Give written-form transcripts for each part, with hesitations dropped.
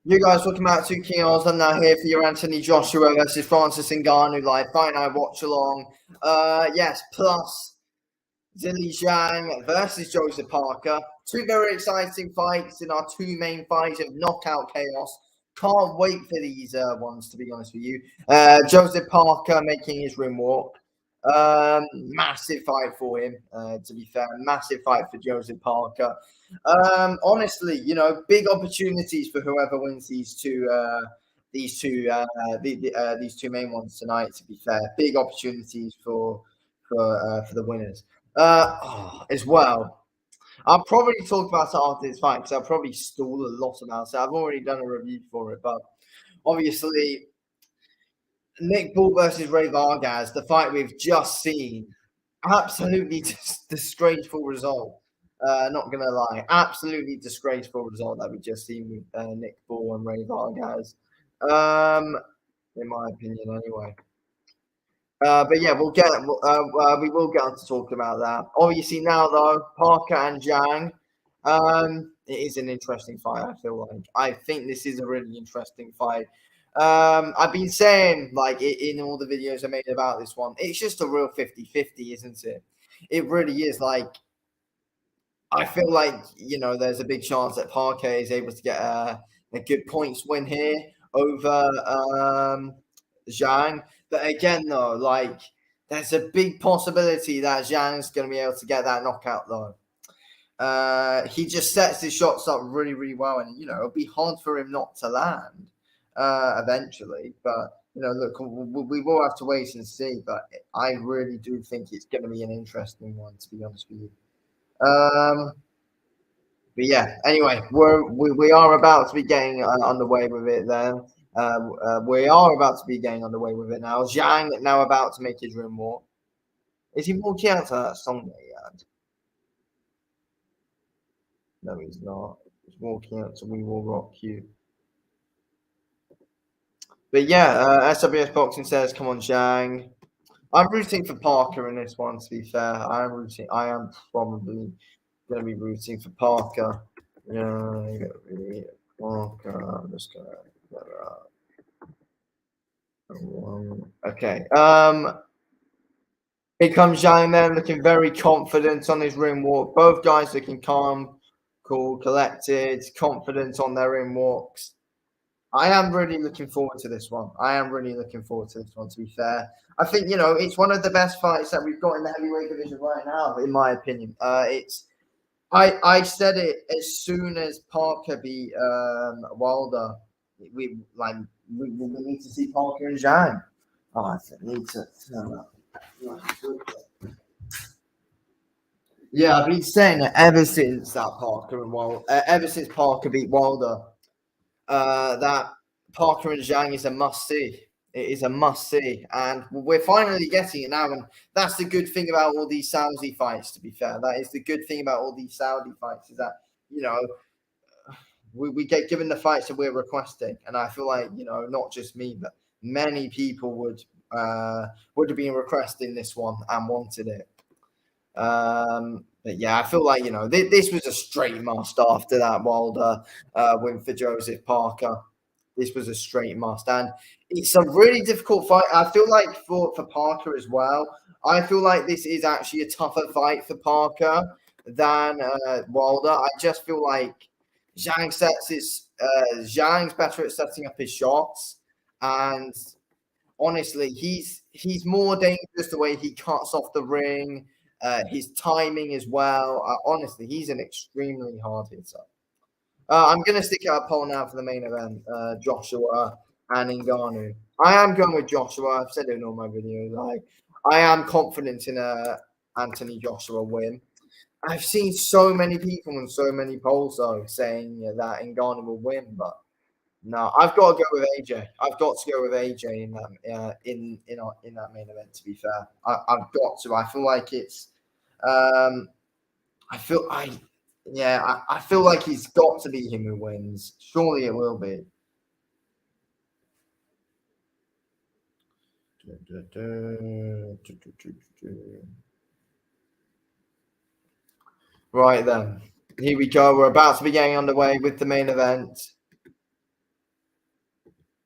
You guys, welcome back to King Oz. I'm now here for your Anthony Joshua versus Francis Ngannou live fight night watch along. Yes, plus Jang versus Joseph Parker. Two very exciting fights in our two main fights of knockout chaos. Can't wait for these ones, to be honest with you. Joseph Parker making his ring walk. Massive fight for him, to be fair. Massive fight for Joseph Parker. Honestly, big opportunities for whoever wins these two main ones tonight. To be fair, big opportunities for the winners. As well, I'll probably talk about it after this fight because I'll probably stall a lot about it. I've already done a review for it, but obviously, Nick Bull versus Ray Vargas, the fight we've just seen, absolutely disgraceful result. Not gonna lie, absolutely disgraceful result that we just seen with Nick Bull and Ray Vargas. In my opinion, anyway. But yeah, we will get on to talk about that. Obviously, now though, Parker and Jang, it is an interesting fight. I think this is a really interesting fight. I've been saying, like, in all the videos I made about this one, it's just a real 50-50, isn't it? It really is. Like, I feel like, there's a big chance that Parker is able to get a good points win here over Zhang. But again, though, like, there's a big possibility that Zhang's going to be able to get that knockout, though. He just sets his shots up really, really well, and, it'll be hard for him not to land eventually. But, look, we will have to wait and see. But I really do think it's going to be an interesting one, to be honest with you. But yeah, anyway, we are about to be getting underway with it then. We are about to be getting underway with it now. Zhang now about to make his ring walk. Is he walking out to that song that he had? No, he's not. He's walking out to We Will Rock You. But yeah, SWS Boxing says, come on, Zhang. I'm rooting for Parker in this one, to be fair. I am probably going to be rooting for Parker. Yeah, Parker. I'm just going to... Okay. Here comes Jang then, looking very confident on his ring walk. Both guys looking calm, cool, collected, confident on their ring walks. I am really looking forward to this one. To be fair. I think, it's one of the best fights that we've got in the heavyweight division right now, in my opinion. I said it as soon as Parker beat Wilder. We need to see Parker and Zhang. Oh, I need to turn up. Yeah, I've been saying it ever since ever since Parker beat Wilder, that Parker and Zhang is a must see. It is a must see, and we're finally getting it now. And that's the good thing about all these Saudi fights. To be fair, that is the good thing about all these Saudi fights is that we get given the fights that we're requesting, and I feel like not just me, but many people would have been requesting this one and wanted it. But yeah, I feel like this was a straight must after that Wilder win for Joseph Parker. This was a straight must, and it's a really difficult fight. I feel like for Parker as well. I feel like this is actually a tougher fight for Parker than Wilder. I just feel like Zhang's better at setting up his shots, and honestly, he's more dangerous the way he cuts off the ring, his timing as well. Honestly, he's an extremely hard hitter. I'm going to stick out a poll now for the main event, Joshua and Ngannou. I am going with Joshua. I've said it in all my videos. I am confident in a Anthony Joshua win. I've seen so many people and so many polls though saying that Ngannou will win, but no, I've got to go with AJ. I've got to go with AJ in that in that main event. To be fair, I've got to. I feel like it's. I feel like he's got to be him who wins. Surely it will be. Right then, here we go. We're about to be getting underway with the main event.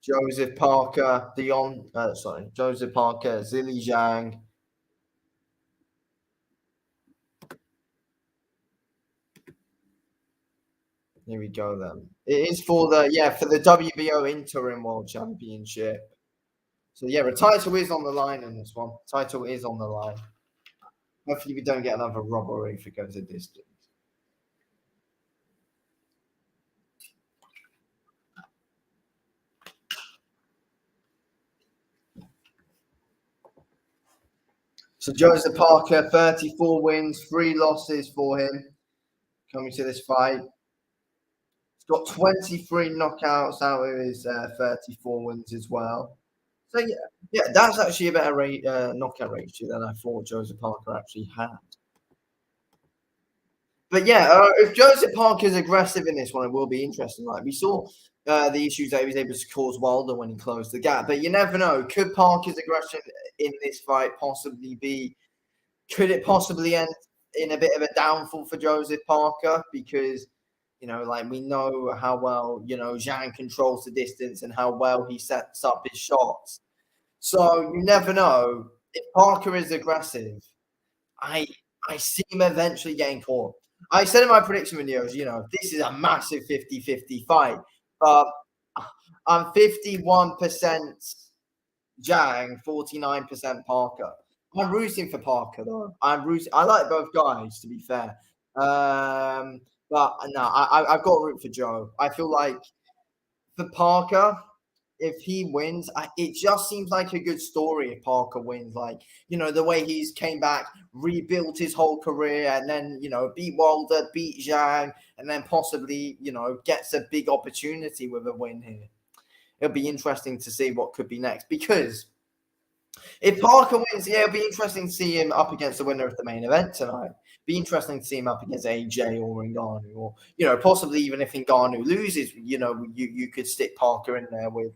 Joseph Parker, Joseph Parker, Zilly Zhang. Here we go then. It is for the WBO Interim World Championship. So yeah, the title is on the line in this one. Title is on the line. Hopefully we don't get another robbery if it goes a distance. So Joseph Parker, 34 wins, 3 losses for him coming to this fight. He's got 23 knockouts out of his 34 wins as well. So yeah, that's actually a better knockout ratio than I thought Joseph Parker actually had. But yeah, if Joseph Parker's aggressive in this one, it will be interesting. Like we saw the issues that he was able to cause Wilder when he closed the gap. But you never know. Could Parker's aggression in this fight possibly be? Could it possibly end in a bit of a downfall for Joseph Parker? Because like we know how well Zhang controls the distance and how well he sets up his shots. So you never know. If Parker is aggressive, I I see him eventually getting caught. I said in my prediction videos, this is a massive 50-50 fight, but I'm 51% Jang, 49% Parker. I'm rooting for Parker though. I like both guys to be fair. But no, I've got to root for Joe. I feel like for Parker, if he wins, it just seems like a good story if Parker wins. Like, the way he's came back, rebuilt his whole career, and then, beat Wilder, beat Zhang, and then possibly, gets a big opportunity with a win here. It'll be interesting to see what could be next because if Parker wins, yeah, it'll be interesting to see him up against the winner of the main event tonight. Be interesting to see him up against AJ or Ngannou, or possibly even if Ngannou loses, you could stick Parker in there with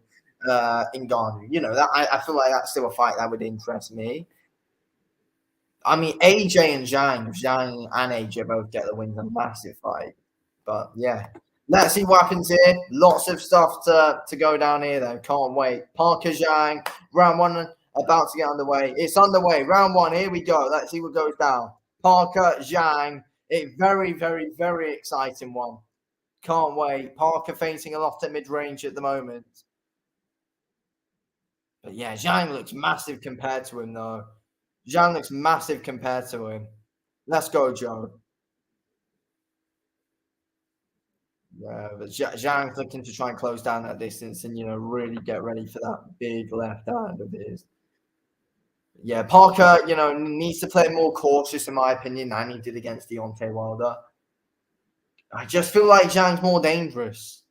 Ngannou. That I feel like that's still a fight that would interest me. I mean, AJ and Zhang and AJ both get the win in a massive fight. But yeah, let's see what happens here. Lots of stuff to go down here, though. Can't wait. Parker Zhang, round 1 about to get underway. It's underway. Round 1. Here we go. Let's see what goes down. Parker Zhang. A very, very, very exciting one. Can't wait. Parker facing a lot at mid-range at the moment. But yeah, Zhang looks massive compared to him, though. Zhang looks massive compared to him. Let's go, Joe. Yeah, but Zhang's looking to try and close down that distance and, really get ready for that big left hand of his. Yeah, Parker, needs to play more cautious, in my opinion, than he did against Deontay Wilder. I just feel like Zhang's more dangerous.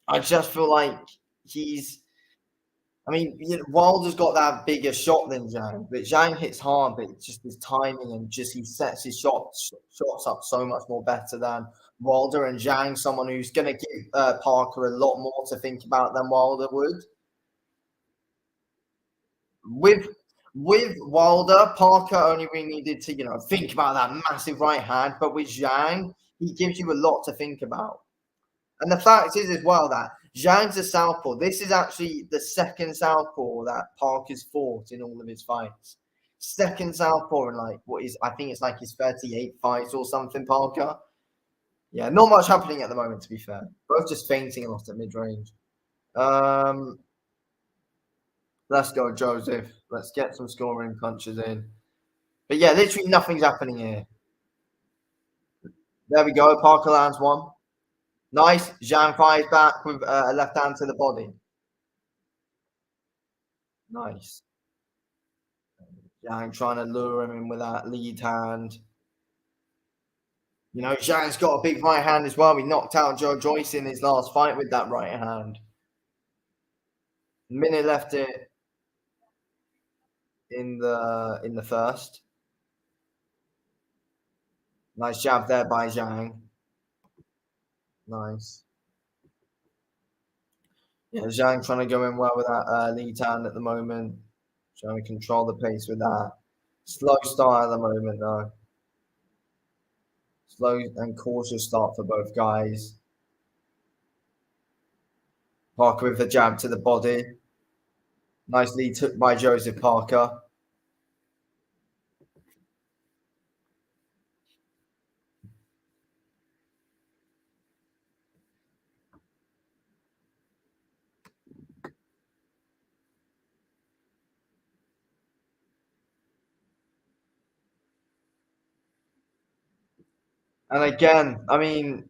I just feel like Wilder's got that bigger shot than Zhang, but Zhang hits hard, but it's just his timing and just he sets his shots up so much more better than Wilder. And Zhang, someone who's going to give Parker a lot more to think about than Wilder would. With Wilder, Parker only really needed to think about that massive right hand, but with Zhang, he gives you a lot to think about. And the fact is as well that Zhang's a southpaw. This is actually the second southpaw that Parker's fought in all of his fights. Second southpaw in I think it's like his 38 fights or something, Parker. Yeah, not much happening at the moment, to be fair. Both just fainting a lot at mid-range. Let's go, Joseph. Let's get some scoring punches in. But yeah, literally nothing's happening here. There we go. Parker lands one. Nice. Zhang fires back with a left hand to the body. Nice. Zhang trying to lure him in with that lead hand. Zhang's got a big right hand as well. He knocked out Joe Joyce in his last fight with that right hand. Minute left it in the first. Nice jab there by Zhang. Nice. Yeah, Zhang trying to go in well with that lead hand at the moment. Trying to control the pace with that. Slow start at the moment, though. Slow and cautious start for both guys. Parker with the jab to the body. Nice lead took by Joseph Parker. And again, I mean,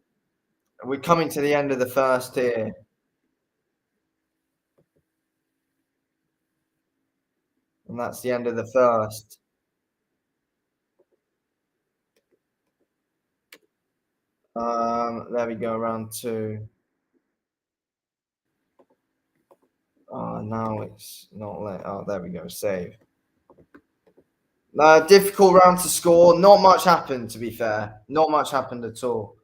we're coming to the end of the first here. And that's the end of the first. There we go, round 2. Oh, now it's not let. Oh, there we go, save. Difficult round to score. Not much happened, to be fair. Not much happened at all.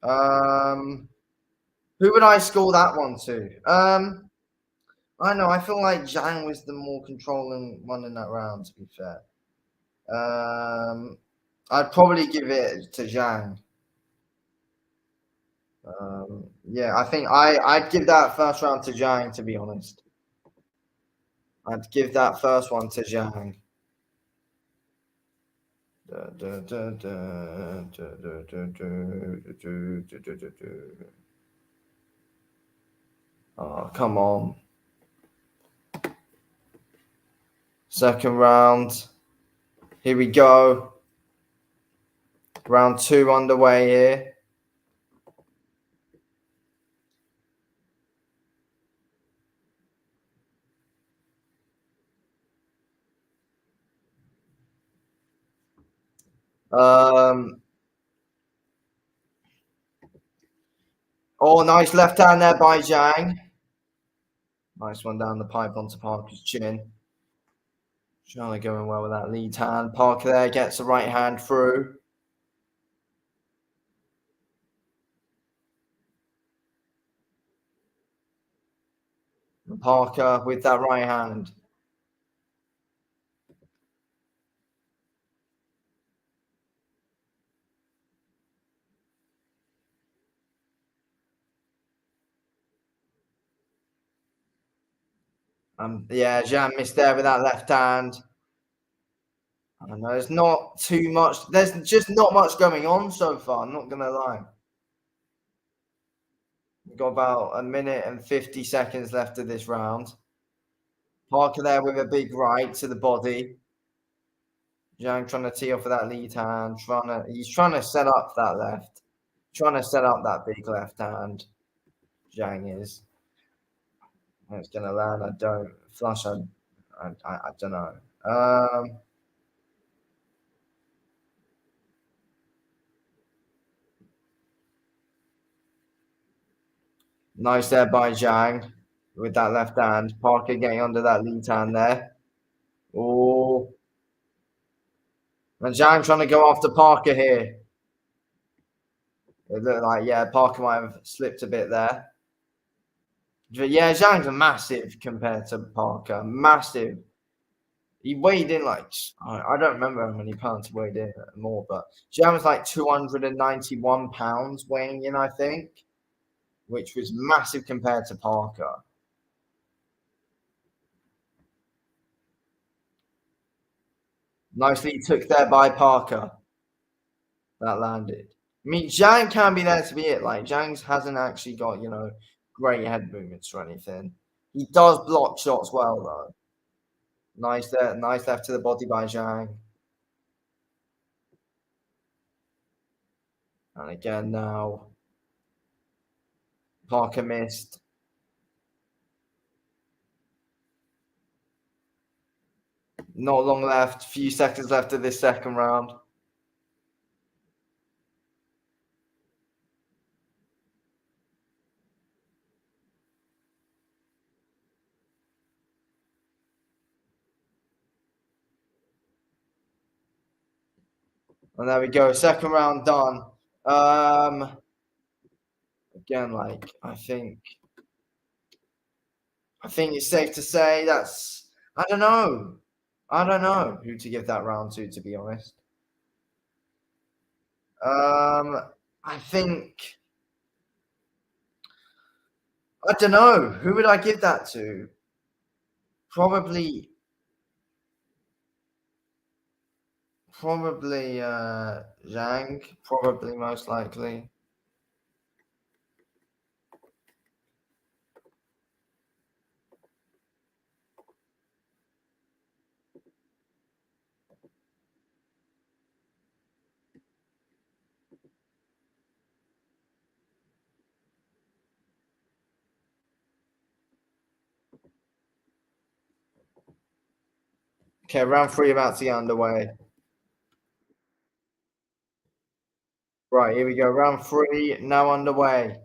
Who would I score that one to? I don't know. I feel like Jang was the more controlling one in that round, to be fair. I'd probably give it to Jang. Yeah, I think I'd give that first round to Jang, to be honest. I'd give that first one to Jang. Oh, come on. Second round. Here we go. Round 2 underway here. Oh, nice left hand there by Jang. Nice one down the pipe onto Parker's chin. Charlie going well with that lead hand. Parker there gets the right hand through. Parker with that right hand. Yeah, Jang missed there with that left hand. I know there's not too much. There's just not much going on so far. I'm not gonna lie. We've got about 1 minute and 50 seconds left of this round. Parker there with a big right to the body. Jang trying to tee off with that lead hand. He's trying to set up that left. Trying to set up that big left hand. Jang is. It's gonna land. I don't flush. I don't know. Nice there by Jang with that left hand. Parker getting under that lead hand there. Oh, and Jang trying to go after Parker here. It looked like, yeah, Parker might have slipped a bit there. But yeah, Zhang's massive compared to Parker. Massive. He weighed in like, I don't remember how many pounds he weighed in more, but Zhang was like 291 pounds weighing in, I think, which was massive compared to Parker. Nicely took there by Parker. That landed. I mean, Zhang can be there to be it. Like, Zhang hasn't actually got, great head movements or anything. He does block shots well, though. Nice there. Nice left to the body by Zhang. And again now. Parker missed. Not long left. Few seconds left of this second round. And there we go. Second round done. Again, like, I think it's safe to say that's, I don't know. I don't know who to give that round to be honest. I think I don't know. Who would I give that to? Probably, Jang. Probably, most likely. Okay, round 3 about to get underway. Right, here we go. Round 3 now underway.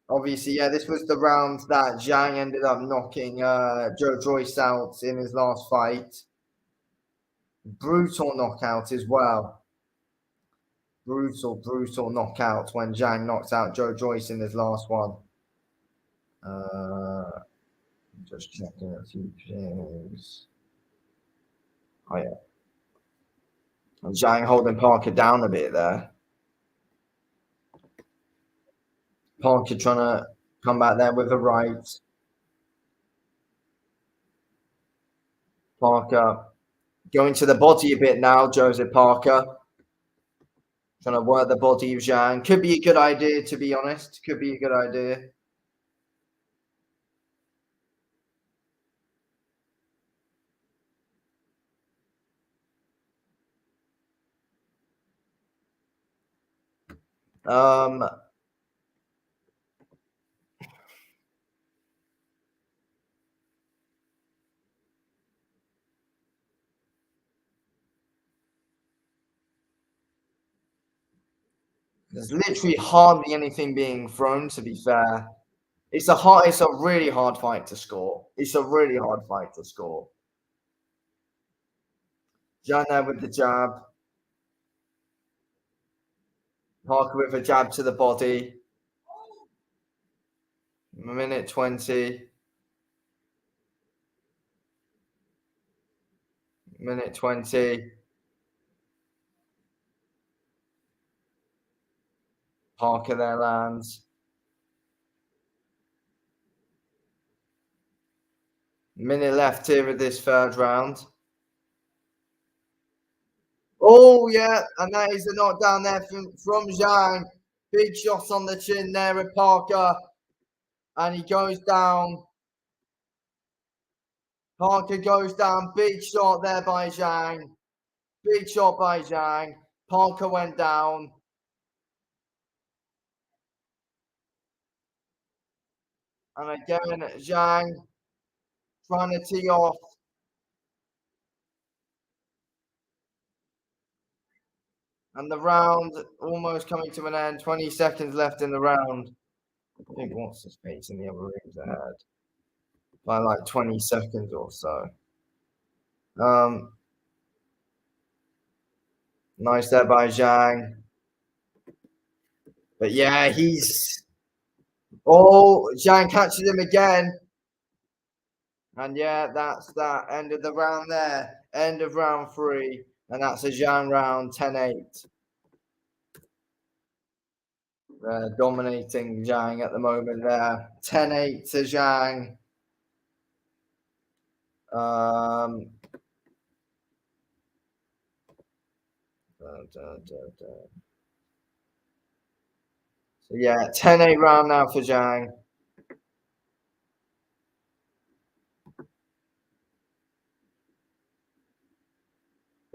Obviously, yeah, this was the round that Zhang ended up knocking Joe Joyce out in his last fight. Brutal knockout as well. Brutal knockout when Zhang knocks out Joe Joyce in his last one. Just checking a few things. Oh, yeah. Zhang holding Parker down a bit there. Parker trying to come back there with a right. Parker going to the body a bit now, Joseph Parker. Trying to work the body of Zhang. Could be a good idea, to be honest. Could be a good idea. There's literally hardly anything being thrown, to be fair. It's a really hard fight to score. It's a really hard fight to score. Zhang there with the jab. Parker with a jab to the body. Minute 20. Minute 20. Parker there lands. Minute left here of this third round. Oh, yeah, and that is a knockdown there from Zhang. Big shot on the chin there of Parker. And he goes down. Parker goes down. Big shot there by Zhang. Big shot by Zhang. Parker went down. And again, Zhang trying to tee off. And the round almost coming to an end. 20 seconds left in the round. I think what's the space in the other rooms ahead? By like 20 seconds or so. Nice there by Zhang. But yeah, Zhang catches him again. And yeah, that's that. End of the round there. End of round 3. And that's a Zhang round 10-8. Dominating Zhang at the moment there. 10-8 to Zhang. So yeah, 10-8 round now for Zhang.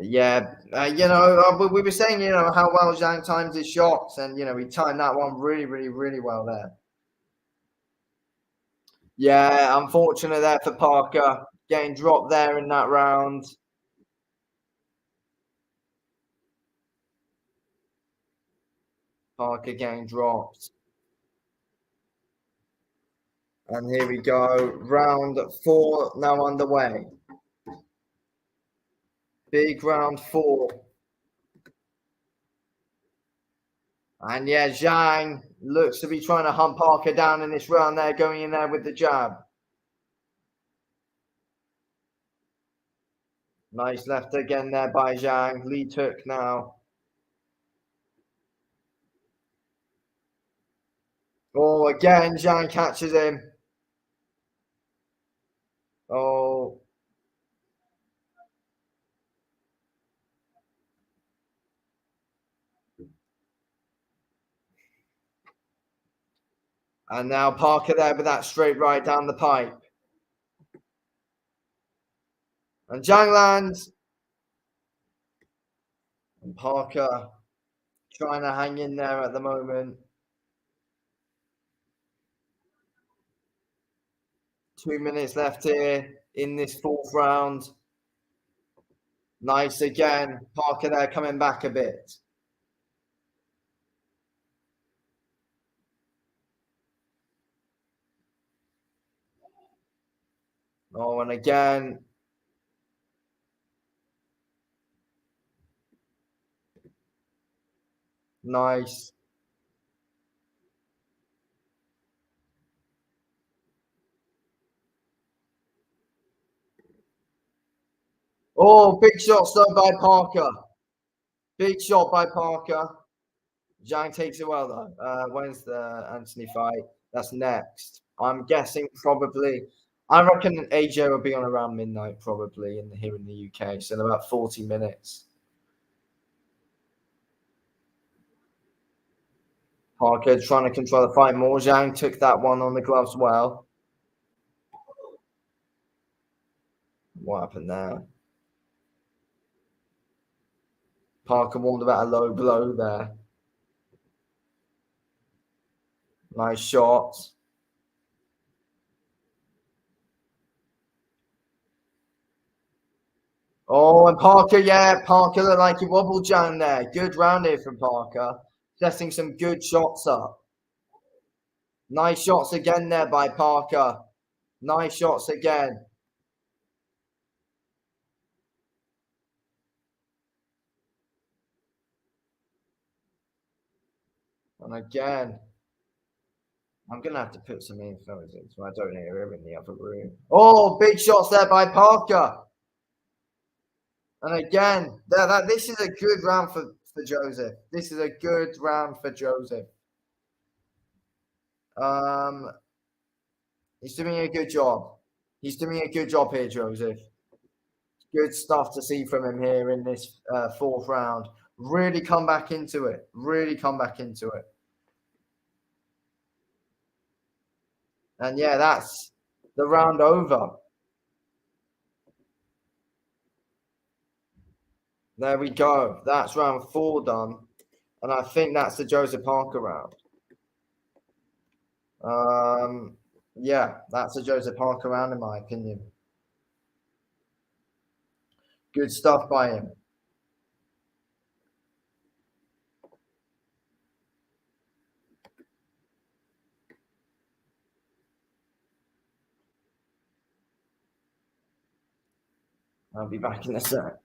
Yeah, we were saying, how well Zhang times his shots, and he timed that one really, really, really well there. Yeah, unfortunate there for Parker, getting dropped there in that round. Parker getting dropped. And here we go, round 4 now underway. Big round 4. And yeah, Zhang looks to be trying to hunt Parker down in this round there, going in there with the jab. Nice left again there by Zhang. Lead hook now. Oh, again, Jang catches him. Oh. And now Parker there with that straight right down the pipe. And Jang lands. And Parker trying to hang in there at the moment. 2 minutes left here in this fourth round. Nice again. Parker there coming back a bit. Oh, and again. Nice. Oh, big shot done by Parker. Big shot by Parker. Jang takes it well though. When's the Anthony fight? That's next. I'm guessing probably. I reckon AJ will be on around midnight probably here in the UK. So in about 40 minutes. Parker trying to control the fight more. Jang took that one on the gloves well. What happened there? Parker warned about a low blow there. Nice shot. Oh, and Parker, yeah, Parker looked like he wobbled Jang there. Good round here from Parker. Setting some good shots up. Nice shots again there by Parker. Nice shots again. And again. I'm going to have to put some info in so I don't hear him in the other room. Oh, big shots there by Parker. And again, this is a good round for Joseph. This is a good round for Joseph. He's doing a good job. He's doing a good job here, Joseph. Good stuff to see from him here in this fourth round. Really come back into it. Really come back into it. And yeah, that's the round over. There we go. That's round 4 done. And I think that's the Joseph Parker round. Yeah, that's a Joseph Parker round in my opinion. Good stuff by him. I'll be back in a sec.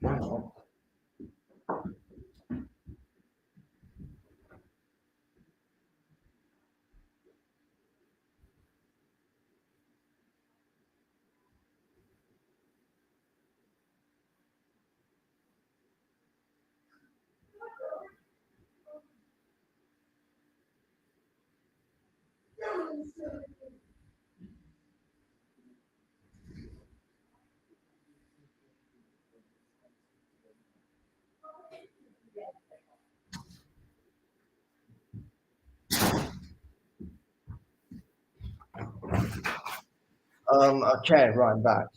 Okay, right, I'm back.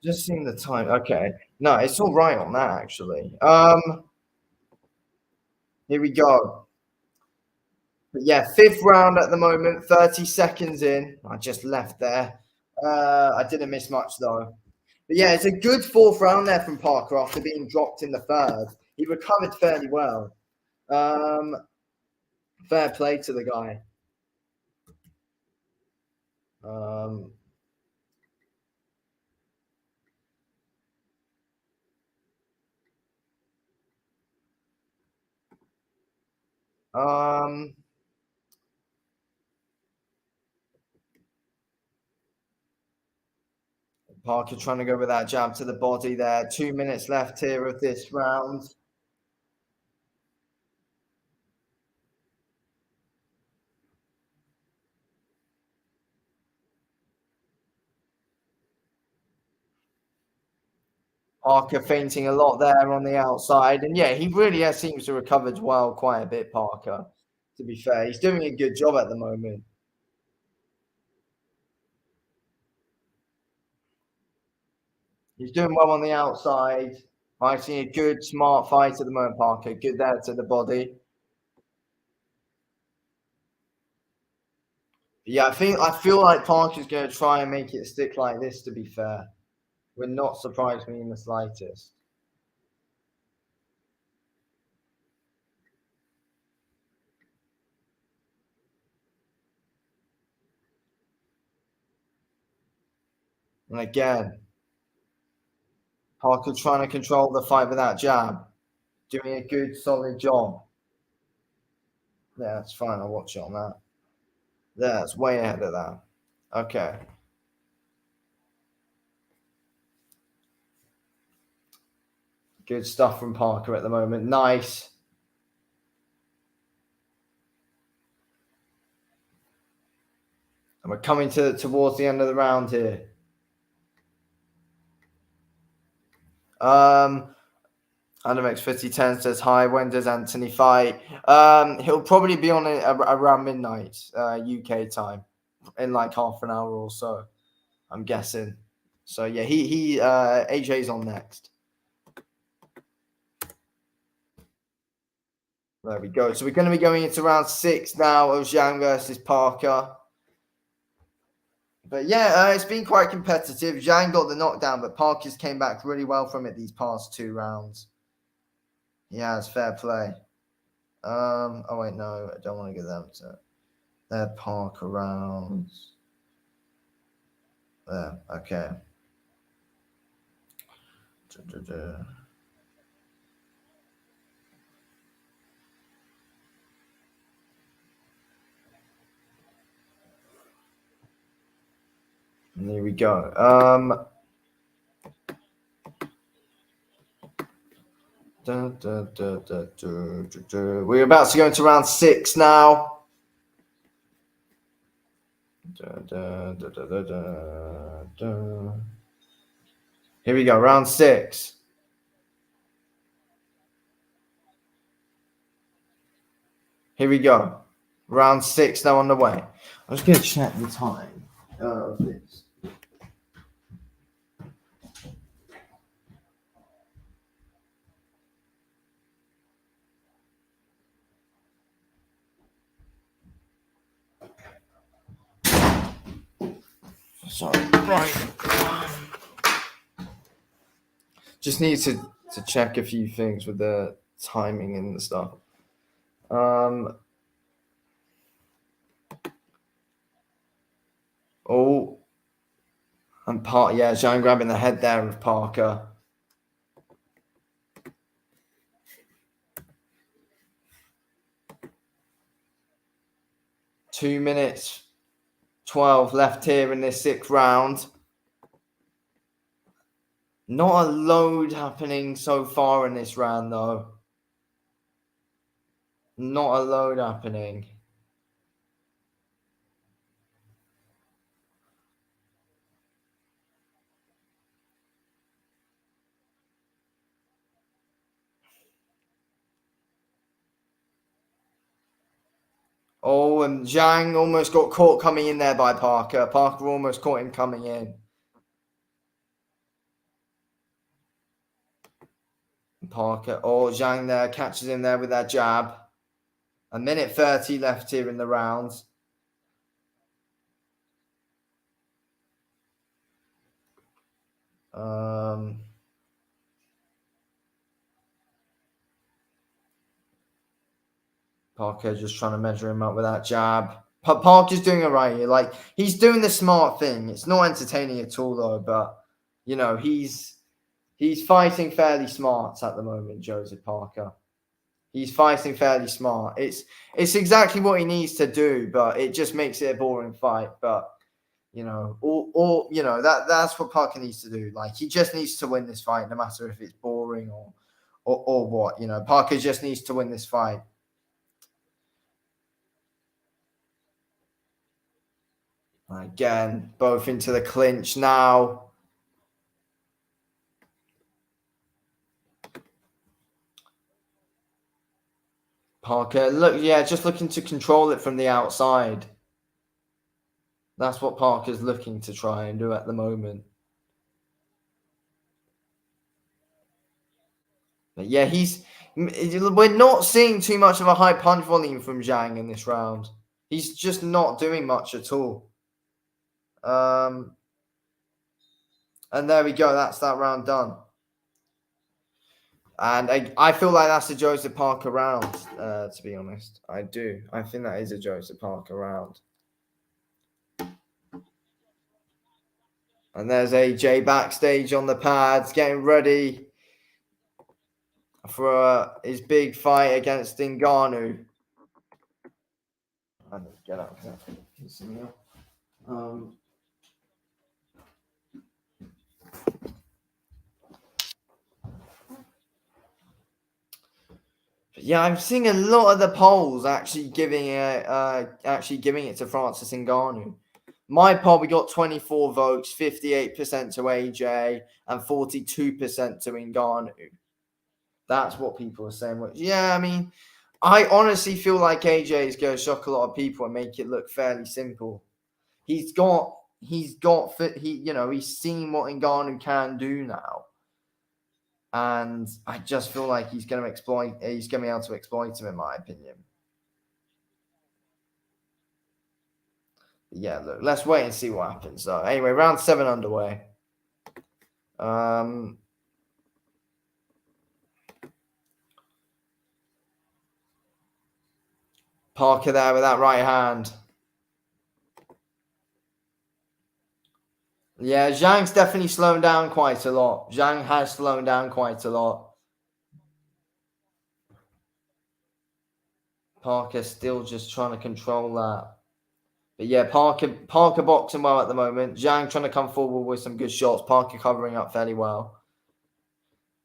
Just seeing the time. Okay. No, it's all right on that actually. Here we go. But yeah, 5th round at the moment, 30 seconds in. I just left there. I didn't miss much though. But yeah, it's a good 4th round there from Parker after being dropped in the 3rd. He recovered fairly well. Fair play to the guy. Um, Parker trying to go with that jab to the body there. 2 minutes left here of this round. Parker fainting a lot there on the outside. And yeah, he really seems to have recovered well quite a bit, Parker, to be fair. He's doing a good job at the moment. He's doing well on the outside. Fighting a good, smart fight at the moment, Parker. Good there to the body. Yeah, I feel like Parker's going to try and make it stick like this, to be fair. Would not surprise me in the slightest. And again, Parker trying to control the fight with that jab. Doing a good, solid job. Yeah, that's fine. I'll watch it on that. Yeah, it's way ahead of that. Okay. Good stuff from Parker at the moment. Nice. And we're coming towards the end of the round here. Adam X5010 says hi. When does Anthony fight? He'll probably be on around midnight UK time, in like half an hour or so, I'm guessing. So yeah, he AJ's on next. There we go. So we're going to be going into round 6 now of Jang versus Parker. But yeah, it's been quite competitive. Jang got the knockdown, but Parker's came back really well from it these past 2 rounds. He has, fair play. Oh wait, no, I don't want to get them to their Parker rounds. There, okay. And there we go. We're about to go into round 6 now. Here we go, round 6. Here we go. Round 6 now on the way. I'm just going to check the time of this. Sorry, right. Just need to check a few things with the timing and the stuff. Oh, and Jang grabbing the head there of Parker. Two minutes 12 left here in this 6th round. Not a load happening so far in this round, though. Not a load happening. Oh, and Jang almost got caught coming in there by Parker. Parker almost caught him coming in. Parker, Zhang there catches him there with that jab. A minute 30 left here in the rounds. Parker just trying to measure him up with that jab. Parker's doing it right here. Like, he's doing the smart thing. It's not entertaining at all, though, but, you know, he's fighting fairly smart at the moment, Joseph Parker. He's fighting fairly smart. It's exactly what he needs to do, but it just makes it a boring fight. But you know, or you know that's what Parker needs to do. Like, he just needs to win this fight, no matter if it's boring or what. You know, Parker just needs to win this fight. Again, both into the clinch now. Parker, look, yeah, just looking to control it from the outside. That's what Parker's looking to try and do at the moment. But yeah, we're not seeing too much of a high punch volume from Jang in this round. He's just not doing much at all. And there we go. That's that round done. And I feel like that's a Joseph Parker round, to be honest. I do. I think that is a Joseph Parker round. And there's AJ backstage on the pads, getting ready for his big fight against Ngannou. I need to get out of that. Yeah, I'm seeing a lot of the polls actually giving it to Francis Ngannou. My poll, we got 24 votes, 58% to AJ and 42% to Ngannou. That's what people are saying. Yeah, I mean, I honestly feel like AJ is going to shock a lot of people and make it look fairly simple. He's seen what Ngannou can do now. And I just feel like he's going to be able to exploit him, in my opinion. Yeah, look, let's wait and see what happens. So anyway, round 7 underway. Parker there with that right hand. Yeah, Zhang's definitely slowing down quite a lot. Zhang has slowed down quite a lot. Parker still just trying to control that. But yeah, Parker boxing well at the moment. Zhang trying to come forward with some good shots. Parker covering up fairly well.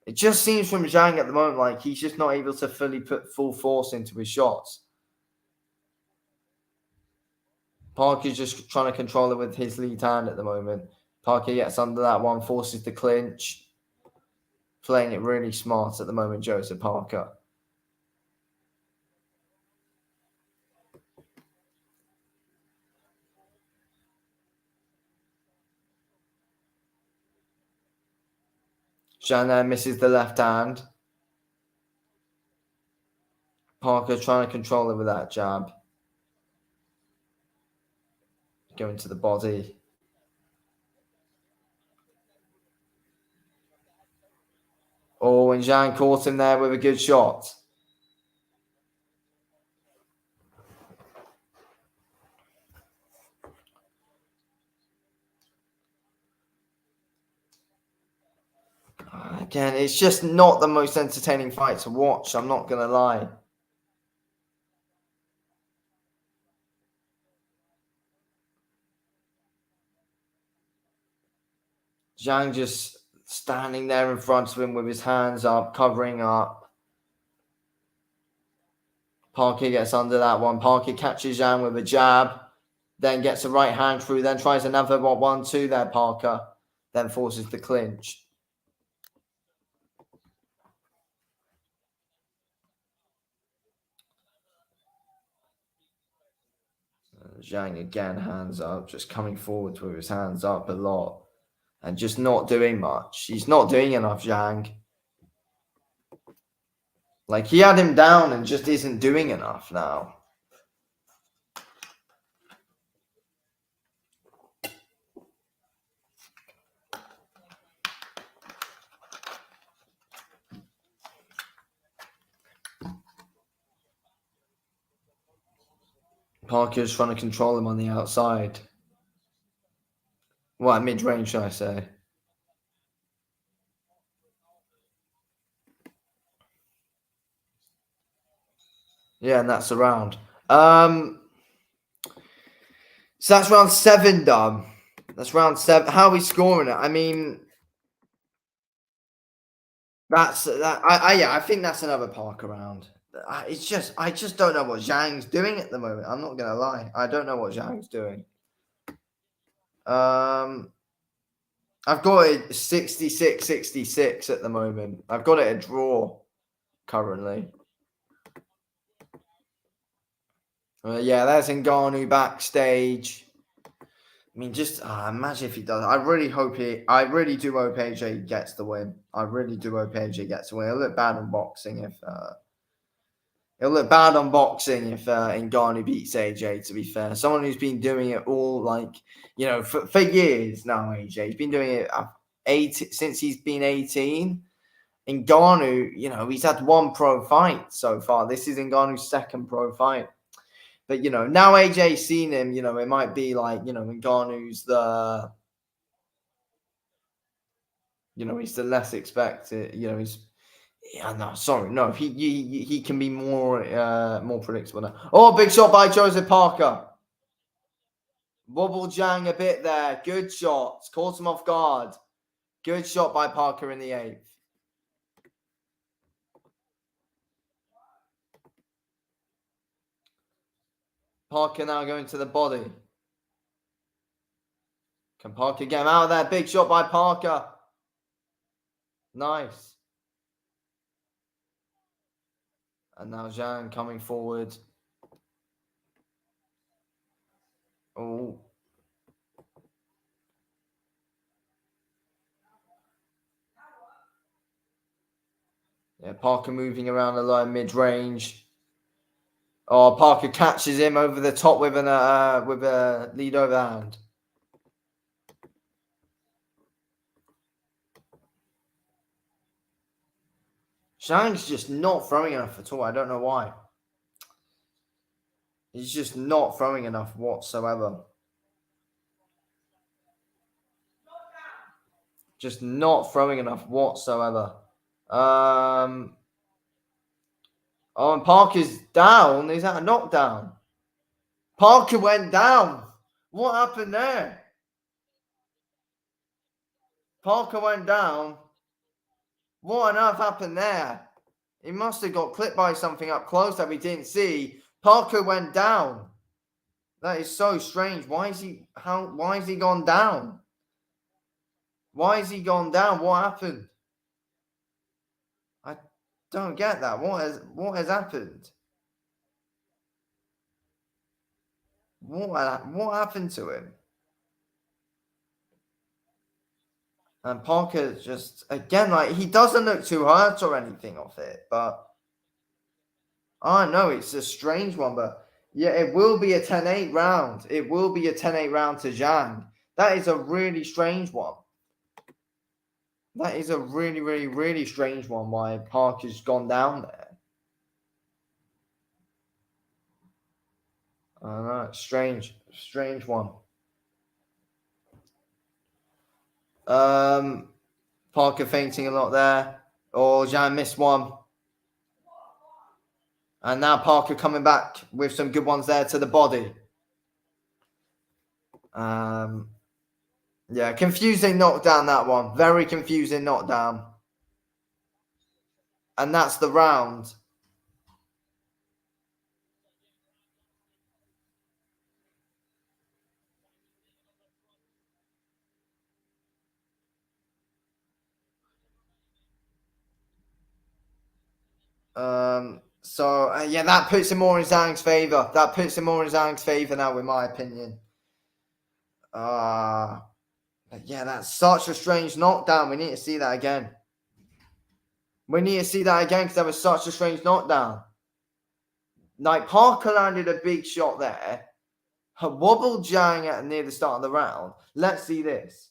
It just seems from Zhang at the moment like he's just not able to fully put full force into his shots. Parker's just trying to control it with his lead hand at the moment. Parker gets under that one, forces the clinch. Playing it really smart at the moment, Joseph Parker. Zhang there misses the left hand. Parker trying to control it with that jab. Going to the body. Oh, and Zhang caught him there with a good shot. Again, it's just not the most entertaining fight to watch. I'm not going to lie. Zhang just standing there in front of him with his hands up, covering up. Parker gets under that one. Parker catches Zhang with a jab, then gets a right hand through, then tries another 1-2 there, Parker, then forces the clinch. Zhang again, hands up, just coming forward with his hands up a lot and just not doing much. He's not doing enough, Zhang. Like, he had him down and just isn't doing enough now. Parker's trying to control him on the outside. Well, mid-range, should I say. Yeah, and that's the round. So that's round 7 done. That's round 7. How are we scoring it? I mean, I think that's another Parker round. I just don't know what Zhang's doing at the moment. I'm not gonna lie. I don't know what Zhang's doing. I've got it 66-66 at the moment. I've got it a draw currently. Yeah, there's Ngannou backstage. I mean, just imagine if he does. I really hope he. I really do hope AJ gets the win. I really do hope AJ gets the win. It'll look bad on boxing if. It'll look bad on boxing if Ngannou beats AJ. To be fair, someone who's been doing it all for years now. AJ, he's been doing it since he's been 18. Ngannou, he's had one pro fight so far. This is Ngannou's second pro fight. But now AJ's seen him, it might be like, Ngannou's he's the less expected, he's yeah, no, sorry, no, he can be more predictable now. Oh, big shot by Joseph Parker. Wobble Jang a bit there. Good shots. Caught him off guard. Good shot by Parker in the 8th. Parker now going to the body. Can Parker get him out of there? Big shot by Parker. Nice. And now Jang coming forward. Oh. Yeah, Parker moving around the low mid-range. Oh, Parker catches him over the top with a lead overhand. Zhang's just not throwing enough at all. I don't know why. He's just not throwing enough whatsoever. Just not throwing enough whatsoever. Oh, and Parker's down. Is that a knockdown? Parker went down. What happened there? Parker went down. What on earth happened there? He must have got clipped by something up close that we didn't see. Parker went down. That is so strange. Why is he gone down? Why has he gone down? What happened? I don't get that. What has happened? What happened to him? And Parker just again, like, he doesn't look too hurt or anything off it, but I know it's a strange one, but yeah, it will be a 10-8 round. It will be a 10-8 round to Jang. That is a really strange one. That is a really, really, really strange one why Parker's gone down there. I don't know, it's strange one. Parker fainting a lot there. Oh, Jang missed one. And now Parker coming back with some good ones there to the body. Yeah, confusing knockdown, that one. Very confusing knockdown. And that's the round. Yeah, that puts him more in Zhang's favour. That puts him more in Zhang's favour now, in my opinion. Yeah, that's such a strange knockdown. We need to see that again. We need to see that again because that was such a strange knockdown. Like, Parker landed a big shot there. Wobbled Jang near the start of the round. Let's see this.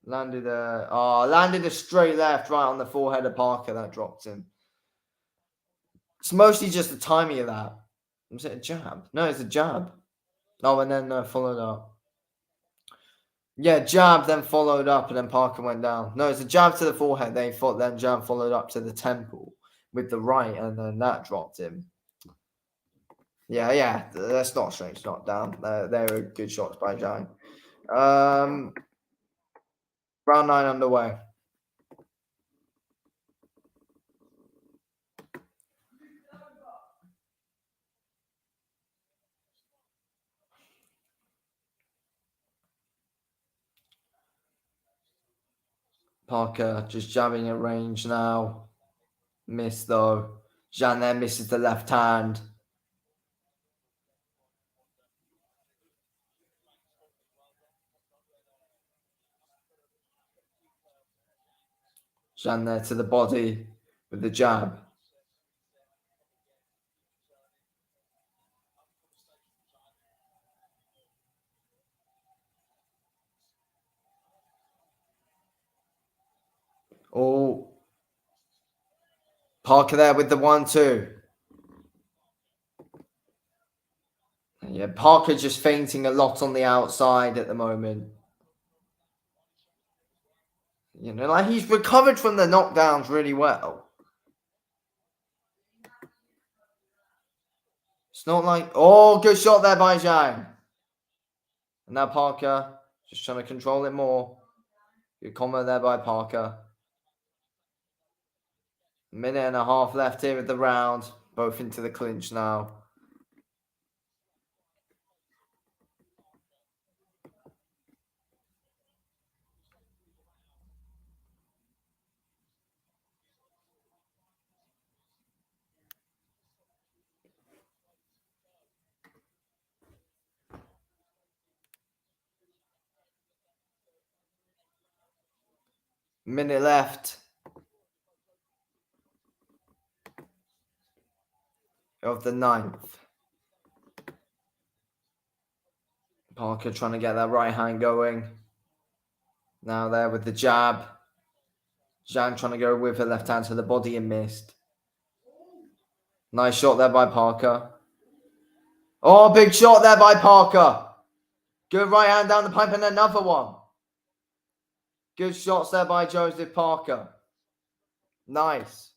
Landed a straight left right on the forehead of Parker. That dropped him. It's mostly just the timing of that. Was it a jab? No, it's a jab. Oh, and then followed up. Yeah, jab, then followed up, and then Parker went down. No, it's a jab to the forehead. Then jab followed up to the temple with the right, and then that dropped him. Yeah, that's not a strange knockdown. They were good shots by Jang. Round 9 underway. Parker just jabbing at range now. Missed though. Jan there misses the left hand. Jang there to the body with the jab. Oh, Parker there with the 1-2. Yeah, Parker just fainting a lot on the outside at the moment. You know, like he's recovered from the knockdowns really well. It's not like, oh, good shot there by Jang. And now Parker just trying to control it more. Good combo there by Parker. Minute and a half left here of the round. Both into the clinch now. Minute left of the 9th. Parker trying to get that right hand going. Now there with the jab. Jang trying to go with her left hand to the body and missed. Nice shot there by Parker. Oh, big shot there by Parker. Good right hand down the pipe and another one. Good shots there by Joseph Parker. Nice.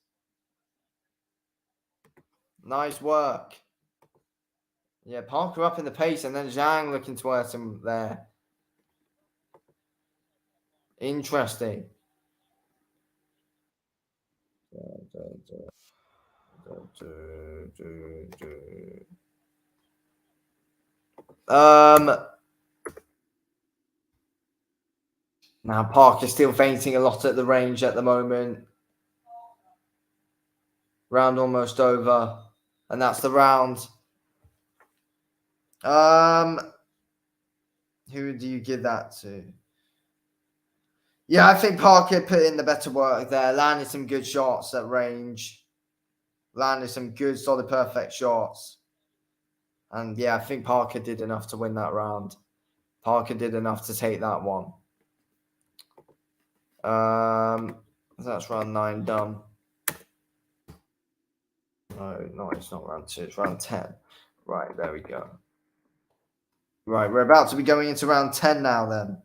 Nice work. Yeah, Parker up in the pace and then Jang looking to hurt him there. Interesting. Now Parker's still fainting a lot at the range at the moment. Round almost over. And that's the round. Who do you give that to? Yeah, I think Parker put in the better work there. Landed some good shots at range. Landed some good, solid, perfect shots. And yeah, I think Parker did enough to win that round. Parker did enough to take that one. That's round 9 done. No, it's not round 2. It's round 10. Right, there we go. Right, we're about to be going into round 10 now then.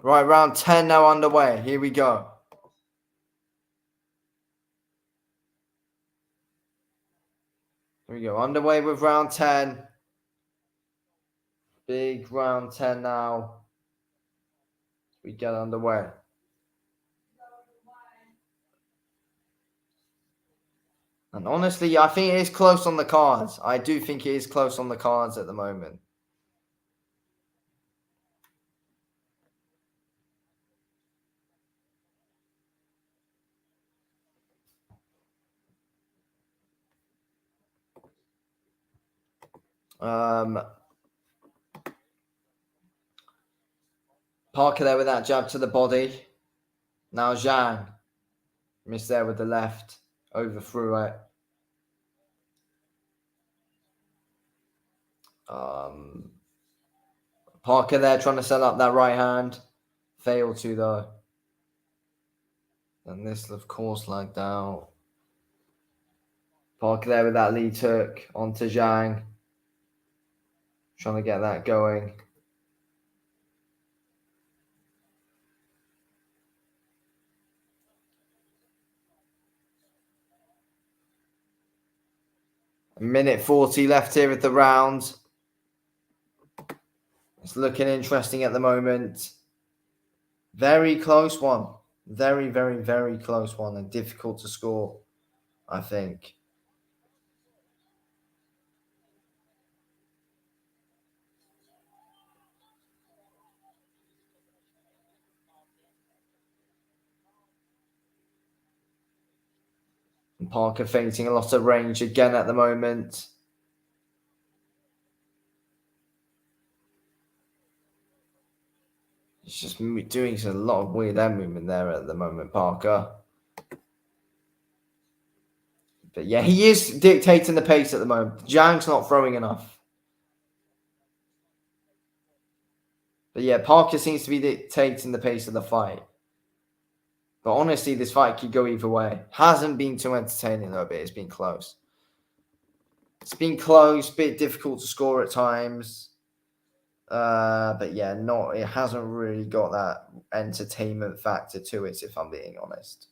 Right, round 10 now underway. Here we go. Here we go. Underway with round 10. Big round 10 now. We get underway. And honestly, I think it is close on the cards. I do think it is close on the cards at the moment. Parker there with that jab to the body. Now Jang. Missed there with the left. Overthrew it. Parker there trying to set up that right hand. Failed to though. And this, of course, lagged out. Parker there with that lead hook onto Jang. Trying to get that going. A minute 40 left here of the round. It's looking interesting at the moment. Very close one. Very, very, very close one and difficult to score, I think. Parker feinting a lot of range again at the moment. He's just doing a lot of weird end movement there at the moment, Parker. But yeah, he is dictating the pace at the moment. Jang's not throwing enough. But yeah, Parker seems to be dictating the pace of the fight. But honestly, this fight could go either way. Hasn't been too entertaining though, but it's been close. It's been close, bit difficult to score at times. But yeah, it hasn't really got that entertainment factor to it, if I'm being honest.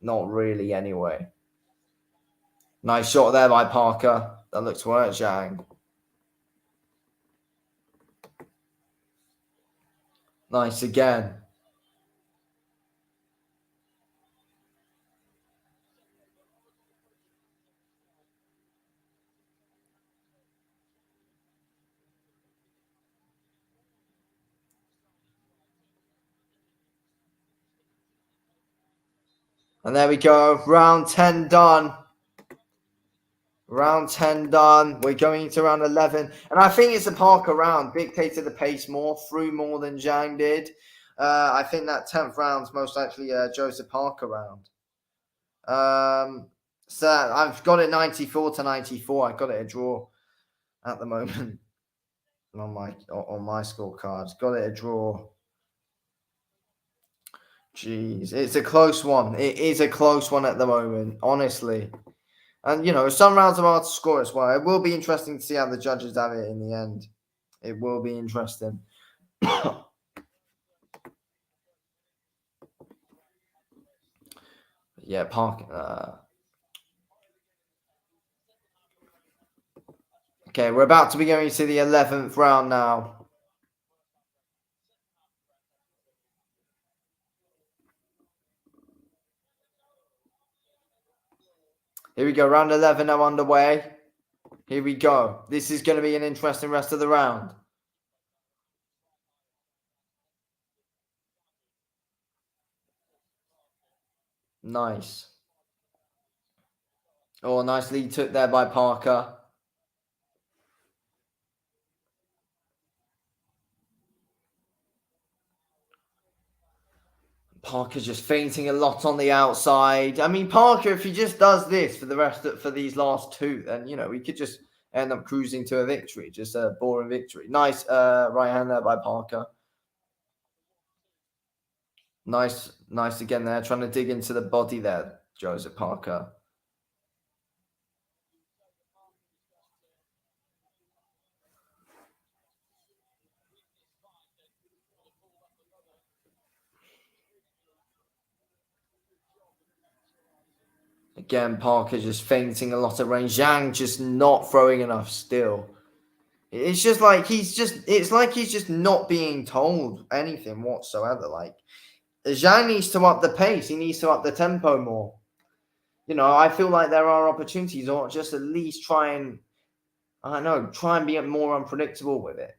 Not really anyway. Nice shot there by Parker. That looks to hurt Jang. Nice again. And there we go. Round 10 done. Round 10 done. We're going into round 11. And I think it's a Parker round. Dictated the pace more. Threw more than Jang did. I think that 10th round's most likely Joseph Parker round. So I've got it 94 to 94. I've got it a draw at the moment on my scorecard. Got it a draw. Jeez, it's a close one. It is a close one at the moment, honestly. And, some rounds are hard to score as well. It will be interesting to see how the judges have it in the end. It will be interesting. Yeah, Parker. Okay, we're about to be going to the 11th round now. Here we go. Round 11 now underway. Here we go. This is going to be an interesting rest of the round. Nice. Oh, nice lead took there by Parker. Parker just feinting a lot on the outside. I mean, Parker, if he just does this for these last two, then we could just end up cruising to a victory, just a boring victory. Nice right hand there by Parker. Nice again there, trying to dig into the body there, Joseph Parker. Again, Parker just feinting a lot of range. Jang just not throwing enough still. It's just like he's just not being told anything whatsoever. Like, Jang needs to up the pace. He needs to up the tempo more. I feel like there are opportunities, or just at least try and be more unpredictable with it.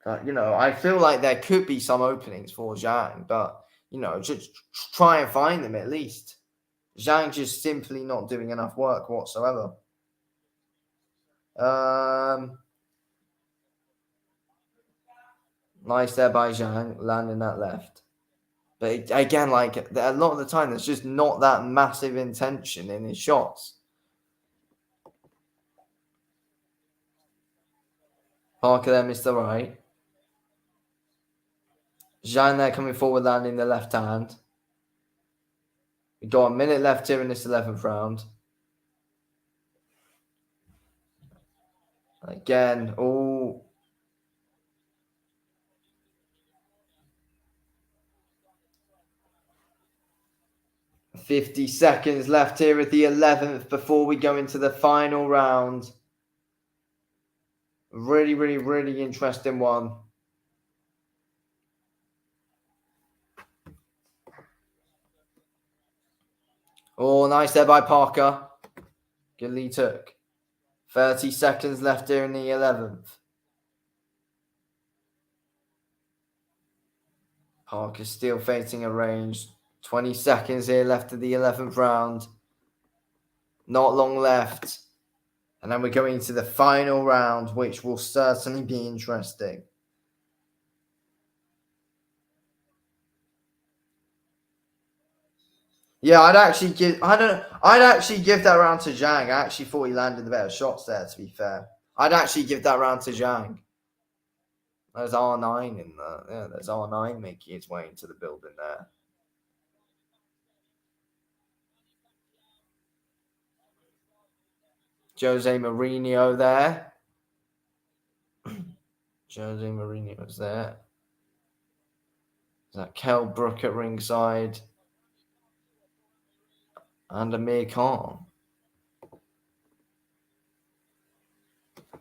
I feel like there could be some openings for Zhang, but just try and find them at least. Zhang just simply not doing enough work whatsoever. Nice there by Zhang, landing that left. But again, like a lot of the time, there's just not that massive intention in his shots. Parker there missed the right. Zhang there coming forward, landing the left hand. We've got a minute left here in this 11th round. Again, 50 seconds left here at the 11th before we go into the final round. Really, really, really interesting one. Oh, nice there by Parker. Good lead took. 30 seconds left here in the 11th. Parker still facing a range. 20 seconds here left of the 11th round. Not long left. And then we're going into the final round, which will certainly be interesting. Yeah, I'd actually give that round to Jang. I actually thought he landed the better shots there, to be fair. I'd actually give that round to Jang. There's R9 in there. Yeah, there's R9 making its way into the building there. Jose Mourinho there. Jose Mourinho's there. Is that Kell Brook at ringside? And Amir Khan.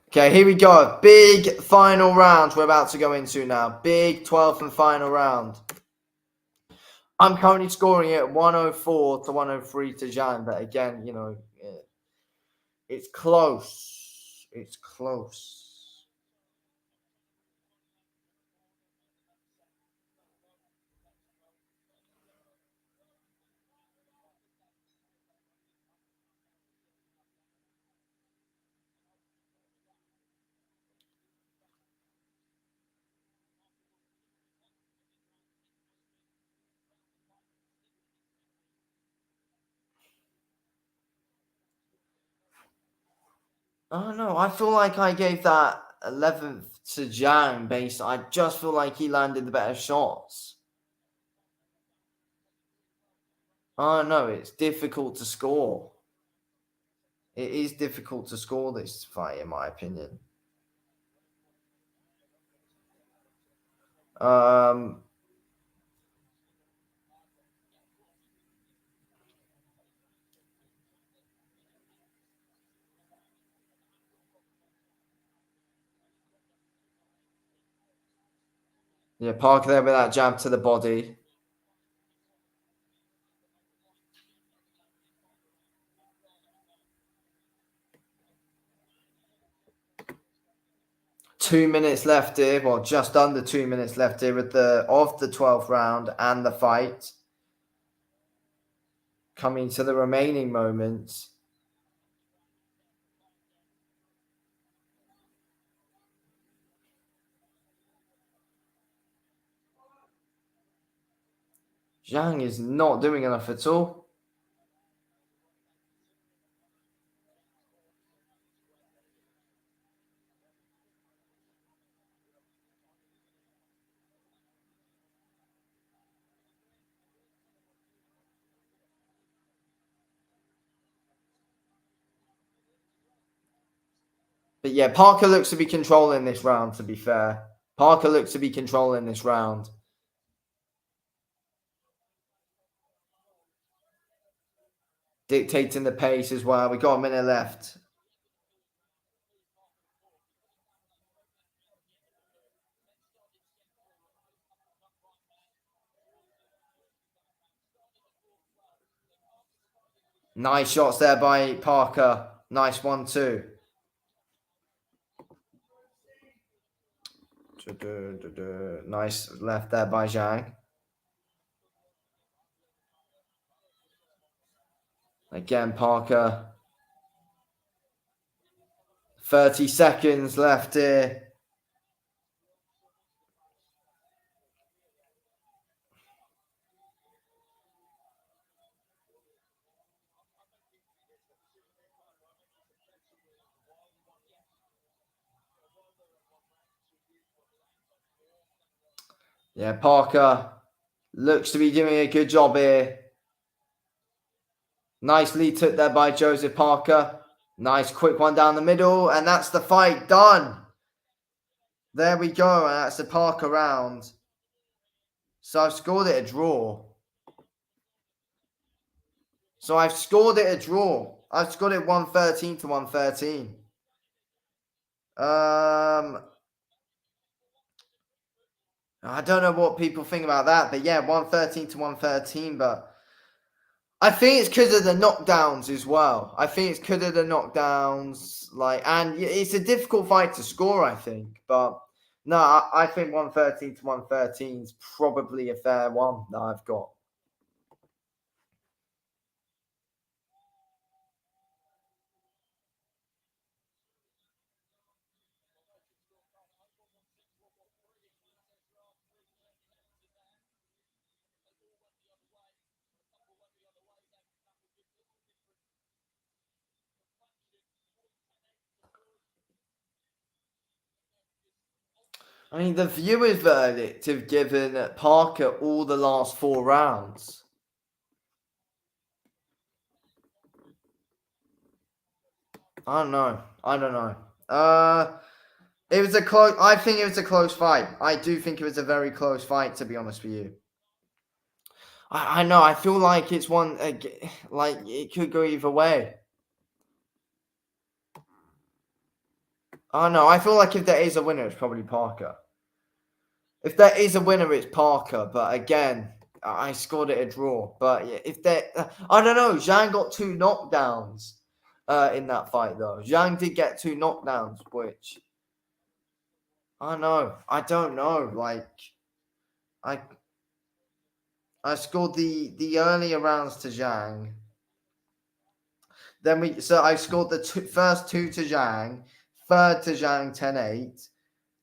Okay, here we go. Big final round we're about to go into now. Big 12th and final round. I'm currently scoring it 104 to 103 to Jan, but again, you know, it's close. It's close. Oh no, I feel like I gave that 11th to Jang based. I just feel like he landed the better shots. Oh no, it's difficult to score. It is difficult to score this fight, in my opinion. Yeah, Parker there with that jab to the body. Two minutes left here, well, just under 2 minutes left here of the 12th round and the fight. Coming to the remaining moments. Zhang is not doing enough at all. But yeah, Parker looks to be controlling this round, to be fair. Parker looks to be controlling this round. Dictating the pace as well. We got a minute left. Nice shots there by Parker. Nice 1-2. Nice left there by Zhang. Again, Parker. 30 seconds left here. Yeah, Parker looks to be doing a good job here. Nicely took there by Joseph Parker. Nice quick one down the middle. And that's the fight done. There we go. And that's the Parker round. So I've scored it a draw. I've scored it 113 to 113. I don't know what people think about that, but yeah, 113 to 113. But I think it's because of the knockdowns as well. And it's a difficult fight to score, I think. But no, I think 113 to 113 is probably a fair one that I've got. I mean, the viewers' verdict have given Parker all the last 4 rounds. I don't know. I don't know. It was a close. I think it was a close fight. I do think it was a very close fight, to be honest with you. I know. I feel like it's one. Like it could go either way. I know. I feel like if there is a winner, it's probably Parker. If there is a winner, it's Parker. But again, I scored it a draw. But yeah, if there, I don't know. Zhang got 2 knockdowns in that fight, though. Zhang did get 2 knockdowns, which I know. I don't know. Like I I scored the earlier rounds to Zhang. So I scored the first 2 to Zhang, third to Zhang 10-8.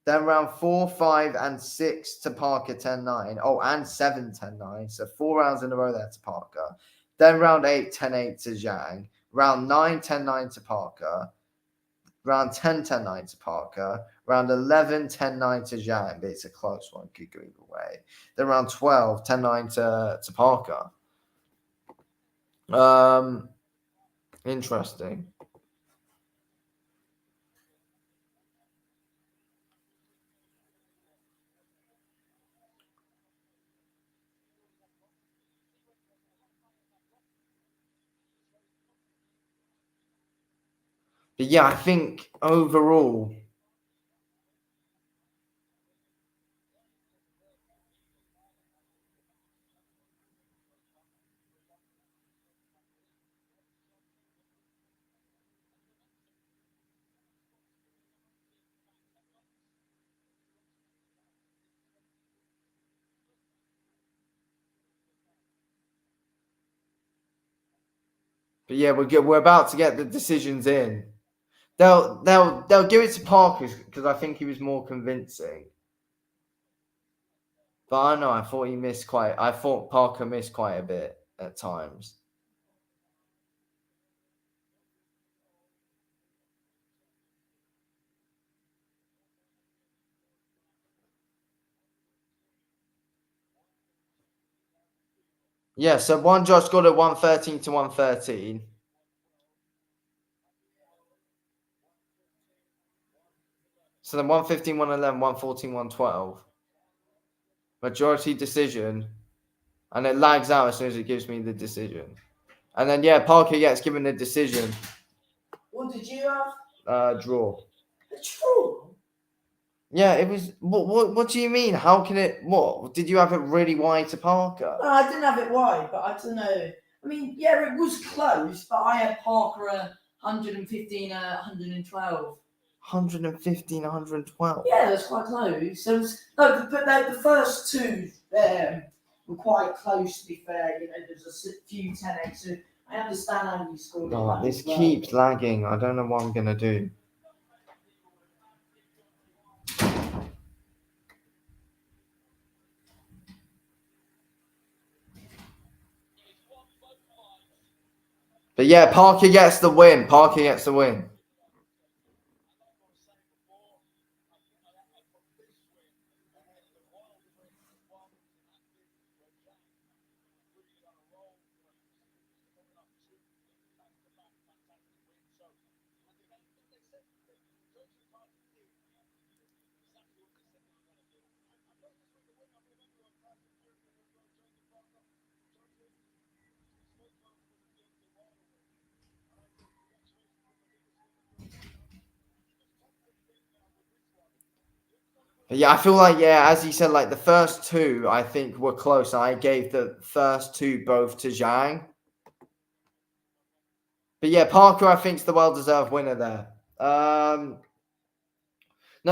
Then round 4, 5, and 6 to Parker 10-9. Oh, and 7 10-9. So 4 rounds in a row there to Parker. Then round 8, 10-8 to Zhang. Round 9, 10-9 to Parker. Round 10, 10-9 to Parker. Round 11, 10-9 to Zhang. But it's a close one. Could go either way. Then round 12, 10-9 to Parker. Interesting. But yeah, I think overall, but yeah, we're about to get the decisions in. They'll give it to Parker because I think he was more convincing. But I don't know. I thought Parker missed quite a bit at times. Yeah. So one Josh got at 113 to 113. So then 115, 111, 114, 112. Majority decision. And it lags out as soon as it gives me the decision. And then yeah, Parker gets given the decision. What did you have? Draw. A draw? Yeah, it was. What do you mean? How can it? What did you have it really wide to Parker? No, I didn't have it wide, but I don't know. I mean, yeah, it was close, but I had Parker 115, 112. 115, 112. Yeah, that's quite close. So it was, no, but the first two were quite close. To be fair, you know, there's a few 10-8. So I understand how you scored. Oh, this keeps lagging. I don't know what I'm gonna do. But yeah, Parker gets the win. Parker gets the win. But yeah, I feel like as you said, like the first 2 I think were close. I gave the first 2 both to Zhang. But yeah, Parker I think is the well-deserved winner there. No,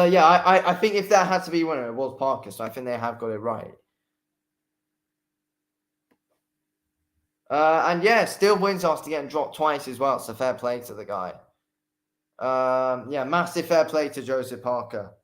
yeah, I think if there had to be a winner, it was Parker. So I think they have got it right. And yeah, still wins after getting dropped twice as well. So fair play to the guy. Yeah, massive fair play to Joseph Parker.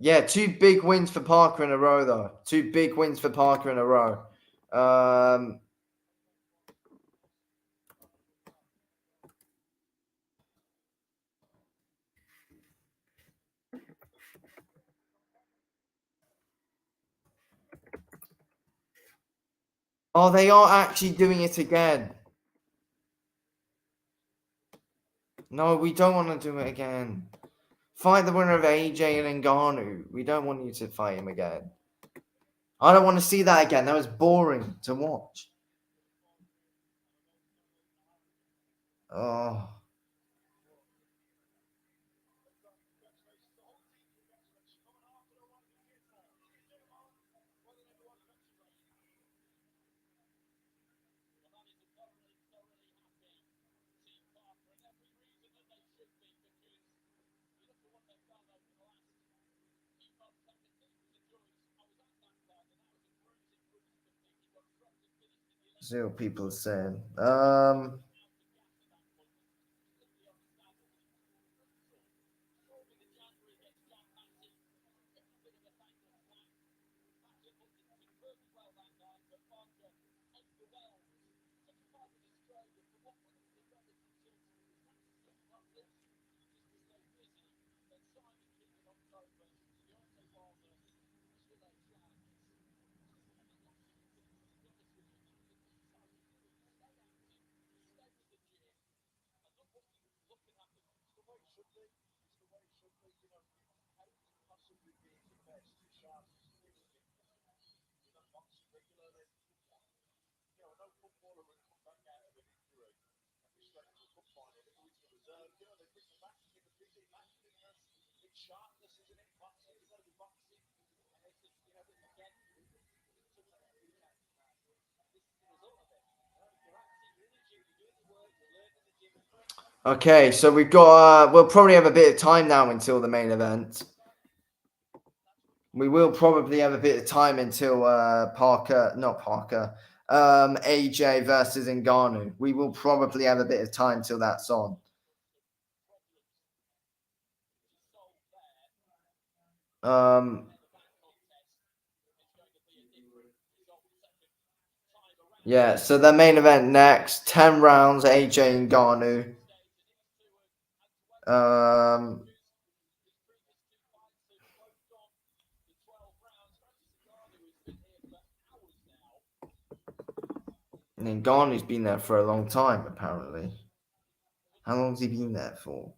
Yeah, 2 big wins for Parker in a row, though. 2 big wins for Parker in a row. Oh, they are actually doing it again. No, we don't want to do it again. Fight the winner of AJ and Ngannou. We don't want you to fight him again. I don't want to see that again. That was boring to watch. Oh. See what people are saying. Okay, so we've got. We'll probably have a bit of time now until the main event. We will probably have a bit of time until AJ versus Ngannou. We will probably have a bit of time till that's on. Yeah, so the main event next, 10 rounds, AJ Ngannou. And Ngannou's been there for a long time, apparently. How long has he been there for?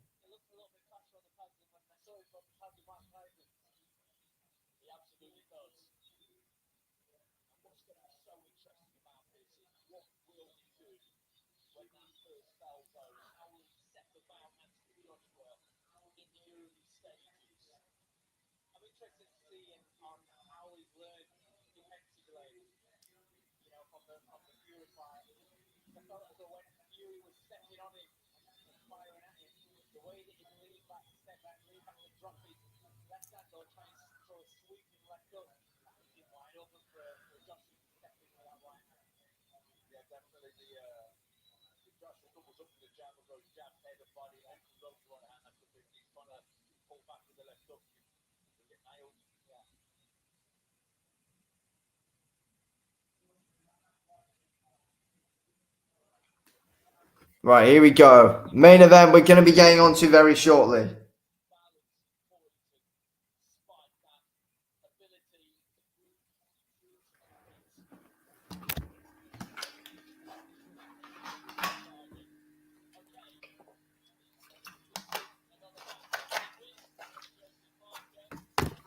Right, here we go. Main event we're going to be getting on to very shortly.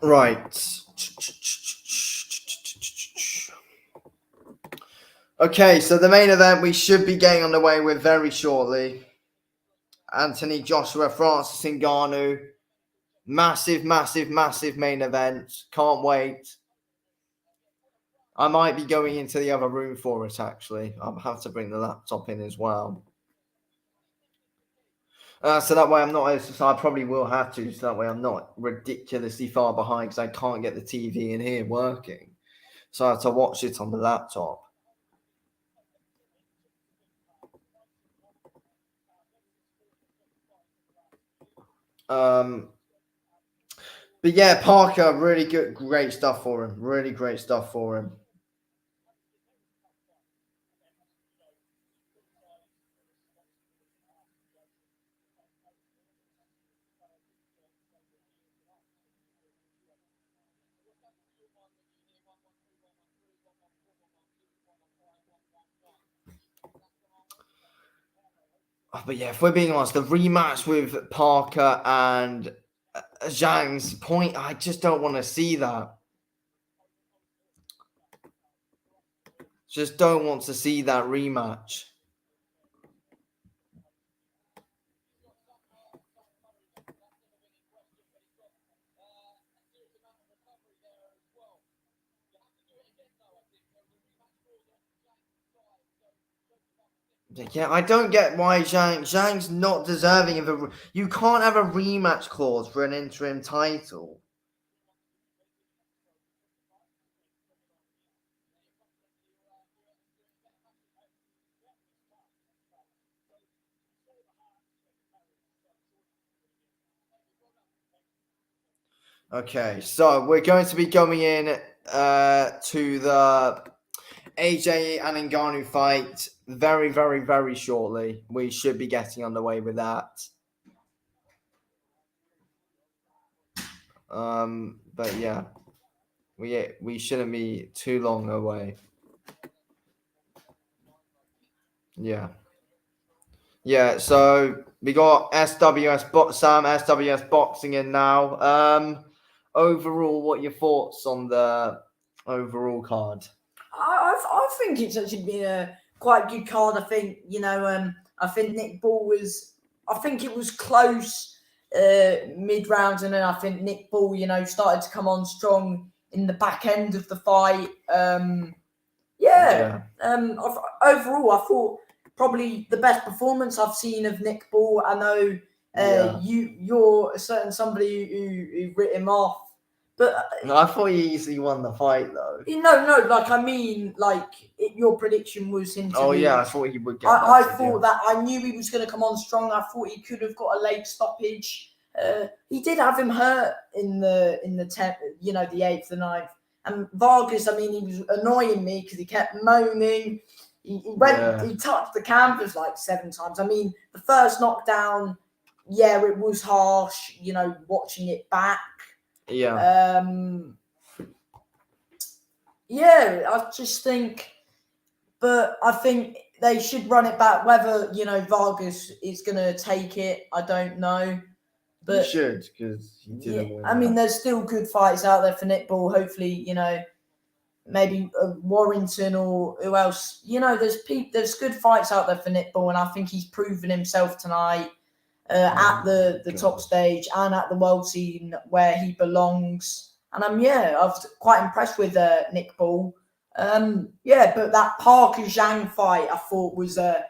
Right. Okay, so the main event we should be getting on the way with very shortly. Anthony Joshua, Francis Ngannou. Massive, massive, massive main event. Can't wait. I might be going into the other room for it, actually. I'll have to bring the laptop in as well. So that way I'm not, so I probably will have to, so that way I'm not ridiculously far behind because I can't get the TV in here working. So I have to watch it on the laptop. But yeah, Parker, really good, great stuff for him. Really great stuff for him. But yeah, if we're being honest, the rematch with Parker and Zhang's point, I just don't want to see that. Just don't want to see that rematch. Yeah, I don't get why Zhang's not deserving of a. You can't have a rematch clause for an interim title. Okay, so we're going to be going in to the AJ and Ngannou fight very, very, very shortly. We should be getting underway with that. But yeah, we shouldn't be too long away. Yeah. Yeah, so we got SWS boxing in now. Overall, what are your thoughts on the overall card? I think it's actually been a quite good card. I think I think Nick Ball was. I think it was close mid rounds, and then I think Nick Ball, started to come on strong in the back end of the fight. Overall, I thought probably the best performance I've seen of Nick Ball. I know you're a certain somebody who writ him off. But I thought he easily won the fight, though. No. Like I mean, your prediction was him to lose. Yeah, I thought he would get. I thought that I knew he was going to come on strong. I thought he could have got a late stoppage. He did have him hurt in the 10th, the 8th, the 9th. And Vargas, I mean, he was annoying me because he kept moaning. He touched the canvas like 7 times. I mean, the first knockdown, it was harsh. Watching it back. Yeah. I just think, but I think they should run it back. Whether Vargas is going to take it, I don't know. But he should, because he didn't win. I mean, there's still good fights out there for Nick Ball. Hopefully, maybe Warrington or who else. There's good fights out there for Nick Ball, and I think he's proven himself tonight at the top stage and at the world scene where he belongs. And I was quite impressed with Nick Ball. But that Parker Zhang fight I thought was a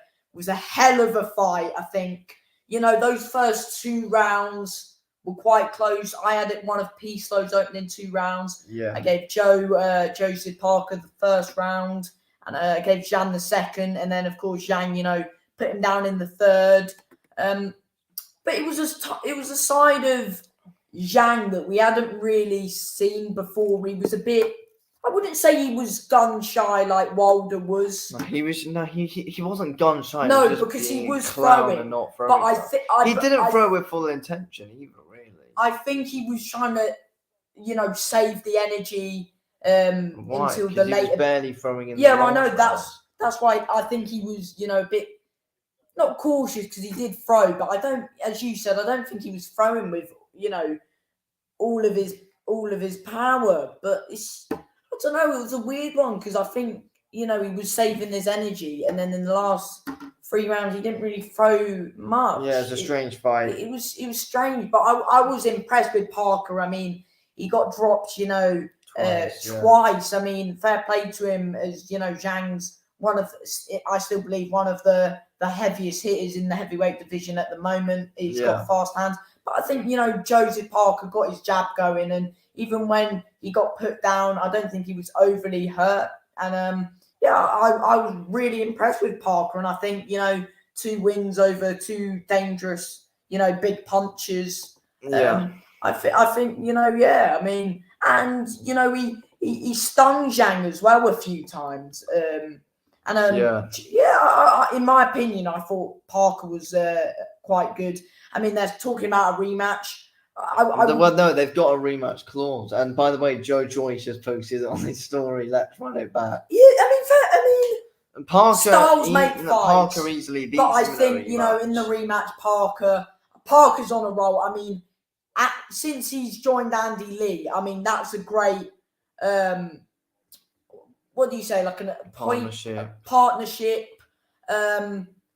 hell of a fight. I think those first 2 rounds were quite close. I had one of Peace those opening 2 rounds. Yeah. I gave Joseph Parker the first round, and I gave Zhang the second, and then of course Zhang put him down in the third. But it was a side of Zhang that we hadn't really seen before. He was a bit. I wouldn't say he was gun shy like Wilder was. No, he was. No, he wasn't gun shy. No, because he was throwing. And not throwing. But I think he didn't throw with full intention either. Really. I think he was trying to, save the energy until the later. He was barely throwing in. Yeah, I know. That's why I think he was, a bit not cautious because he did throw, but I don't, as you said, I don't think he was throwing with, all of his power. But I don't know, it was a weird one because I think, he was saving his energy, and then in the last 3 rounds he didn't really throw much. Yeah, it's a strange fight. It was strange, but I was impressed with Parker. I mean, he got dropped, twice. I mean, fair play to him, as Zhang's I still believe one of the heaviest hitters in the heavyweight division at the moment. He's got fast hands. But I think, Joseph Parker got his jab going, and even when he got put down, I don't think he was overly hurt. And I was really impressed with Parker, and I think 2 wins over 2 dangerous, big punches. I think yeah. I mean, and he stung Jang as well a few times. In my opinion, I thought Parker was quite good. I mean, they're talking about a rematch. No, they've got a rematch clause. And by the way, Joe Joyce just posted on his story. Let's run it back. Yeah, I mean, Parker, styles make fights. Parker easily beats him. But I think in the rematch, Parker's on a roll. I mean, since he's joined Andy Lee, I mean that's a great. What do you say? Like a partnership.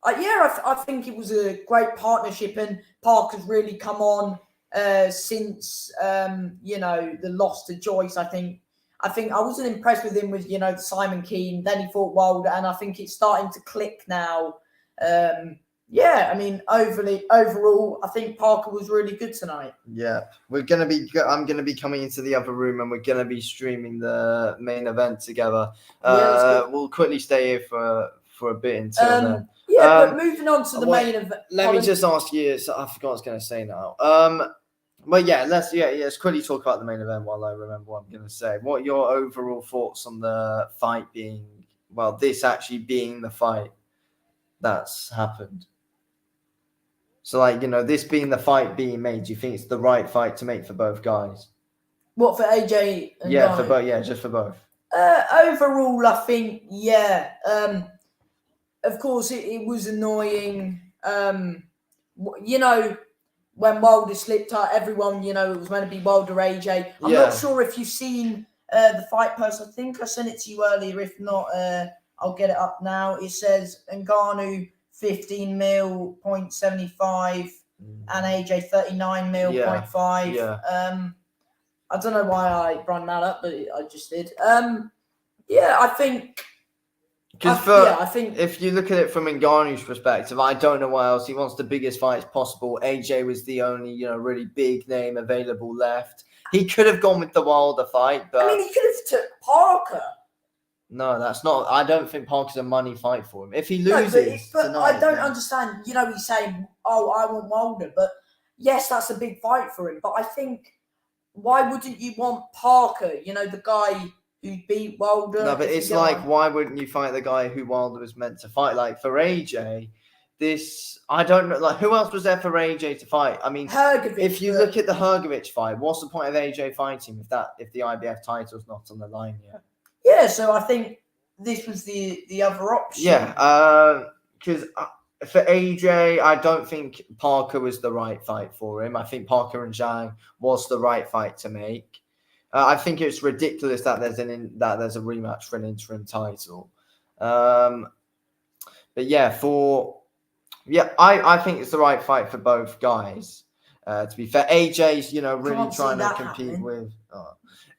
I think it was a great partnership, and Parker's really come on since the loss to Joyce. I think I wasn't impressed with him with the Simon Keane. Then he fought Wilder, and I think it's starting to click now. I mean, overall, I think Parker was really good tonight. Yeah, I'm gonna be coming into the other room, and we're gonna be streaming the main event together. We'll quickly stay here for a bit until then. Yeah, but moving on to the main event. Let me just ask you. So I forgot what I was gonna say now. But let's quickly talk about the main event while I remember what I'm gonna say. What are your overall thoughts on the fight this actually being the fight that's happened? So, this being the fight being made, do you think it's the right fight to make for both guys? What, for AJ and Ngannou? For both. Yeah, just for both. Overall, I think, yeah. Of course, it was annoying. When Wilder slipped out, everyone, it was meant to be Wilder AJ. I'm not sure if you've seen the fight post. I think I sent it to you earlier. If not, I'll get it up now. It says Ngannou 15 mil, 0.75 and AJ 39 mil, 0.5. Yeah. I don't know why I brought that up, but I just did. I think... I think if you look at it from Ngannou's perspective, I don't know why else he wants the biggest fights possible. AJ was the only, really big name available left. He could have gone with the Wilder fight, but... I mean, he could have took Parker. No, that's not... I don't think Parker's a money fight for him. If he loses but tonight... I don't understand. He's saying, oh, I want Wilder. But yes, that's a big fight for him. But I think, why wouldn't you want Parker? The guy who beat Wilder. No, but it's like, why wouldn't you fight the guy who Wilder was meant to fight? Like, for AJ, I don't know, like, who else was there for AJ to fight? I mean, Hergovich, if you look at the Hergovich fight, what's the point of AJ fighting if the IBF title's not on the line yet? Yeah, so I think this was the other option. Yeah, because for AJ, I don't think Parker was the right fight for him. I think Parker and Jang was the right fight to make. I think it's ridiculous that there's a rematch for an interim title. But yeah, I think it's the right fight for both guys. To be fair, AJ's really trying to compete with.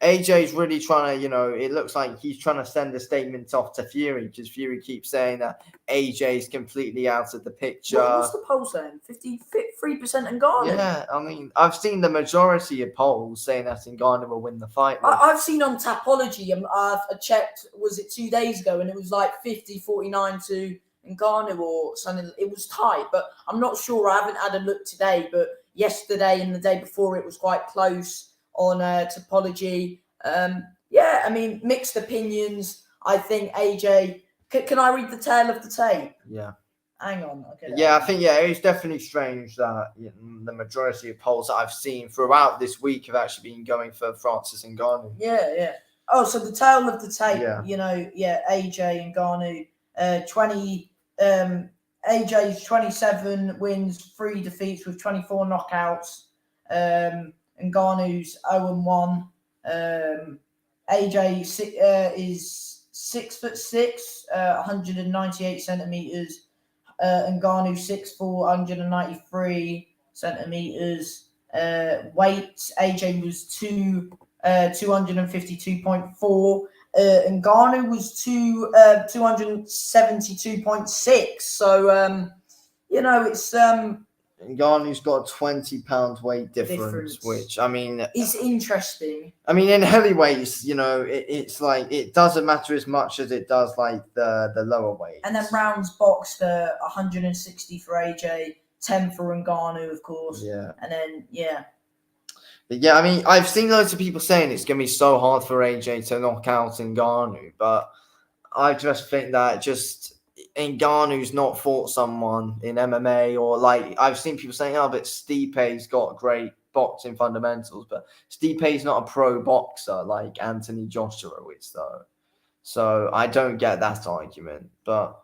AJ's really trying to, it looks like he's trying to send a statement off to Fury because Fury keeps saying that AJ's completely out of the picture. What's the poll saying? 53% Ngannou? Yeah, I mean, I've seen the majority of polls saying that Ngannou will win the fight. I've seen on Tapology, I checked, was it 2 days ago, and it was like 50-49 to Ngannou or something. It was tight, but I'm not sure. I haven't had a look today, but yesterday and the day before it was quite close on Topology. I mean, mixed opinions. I think AJ... Can I read the tail of the tape? Yeah. Hang on. Okay. Yeah, I think, it's definitely strange that the majority of polls that I've seen throughout this week have actually been going for Francis Ngannou. Yeah. Oh, so the tail of the tape, AJ and Ngannou, AJ's 27 wins, 3 defeats with 24 knockouts. Ngannou's 0-1. AJ is 6'6", 198 centimeters. Ngannou 6'4", 193 centimeters. Weight, AJ was 252.4. Ngannou was 272.6. So it's Ngannou's got a 20 pound weight difference, which, I mean... It's interesting. I mean, in heavyweights, it's like, it doesn't matter as much as it does, like, the lower weight. And then rounds boxed 160 for AJ, 10 for Ngannou, of course. Yeah. And then, But yeah, I mean, I've seen loads of people saying it's going to be so hard for AJ to knock out Ngannou, but I just think that Ngannou's not fought someone in MMA, or like I've seen people saying, oh, but Stipe's got great boxing fundamentals, but Stipe's not a pro boxer like Anthony Joshua is, though. So I don't get that argument, but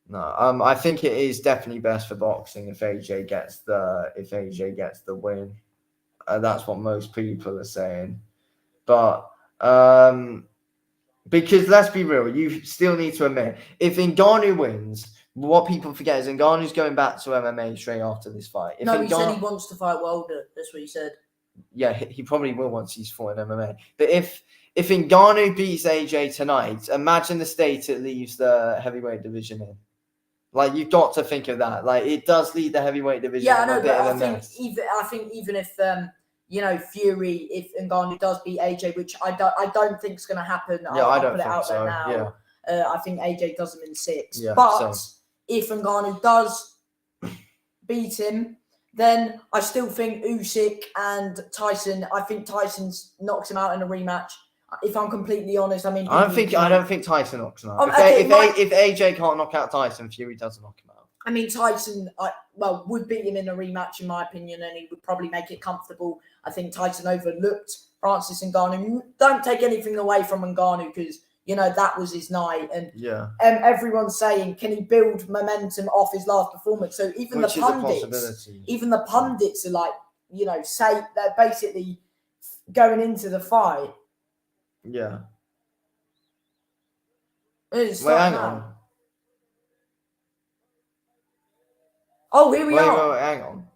no, I think it is definitely best for boxing if AJ gets the win. That's what most people are saying, but because let's be real, you still need to admit if Ngannou wins, what people forget is Ngannou's going back to MMA straight after this fight. He said he wants to fight Wilder. That's what he said. Yeah, he probably will once he's fought in MMA. But if Ngannou beats AJ tonight, imagine the state it leaves the heavyweight division in. Like, you've got to think of that. Like, it does lead the heavyweight division. Yeah, I know, but I think even if Fury, if Ngannou does beat AJ, which I don't think is going to happen. Yeah, I'll I don't put it think out so. there now. Yeah. I think AJ does him in 6. Yeah, but same. if Ngannou does beat him, then I still think Usyk and Tyson. I think Tyson knocks him out in a rematch. If I'm completely honest, I mean, I don't think Tyson knocks him out. If AJ can't knock out Tyson, Fury doesn't knock him out. I mean, Tyson, would beat him in a rematch, in my opinion, and he would probably make it comfortable. I think Tyson overlooked Francis Ngannou. Don't take anything away from Ngannou because, that was his night. And everyone's saying, can he build momentum off his last performance? So even the pundits are like, say they're basically going into the fight. Yeah. Wait, hang on. Oh, here we are. Wait, hang on.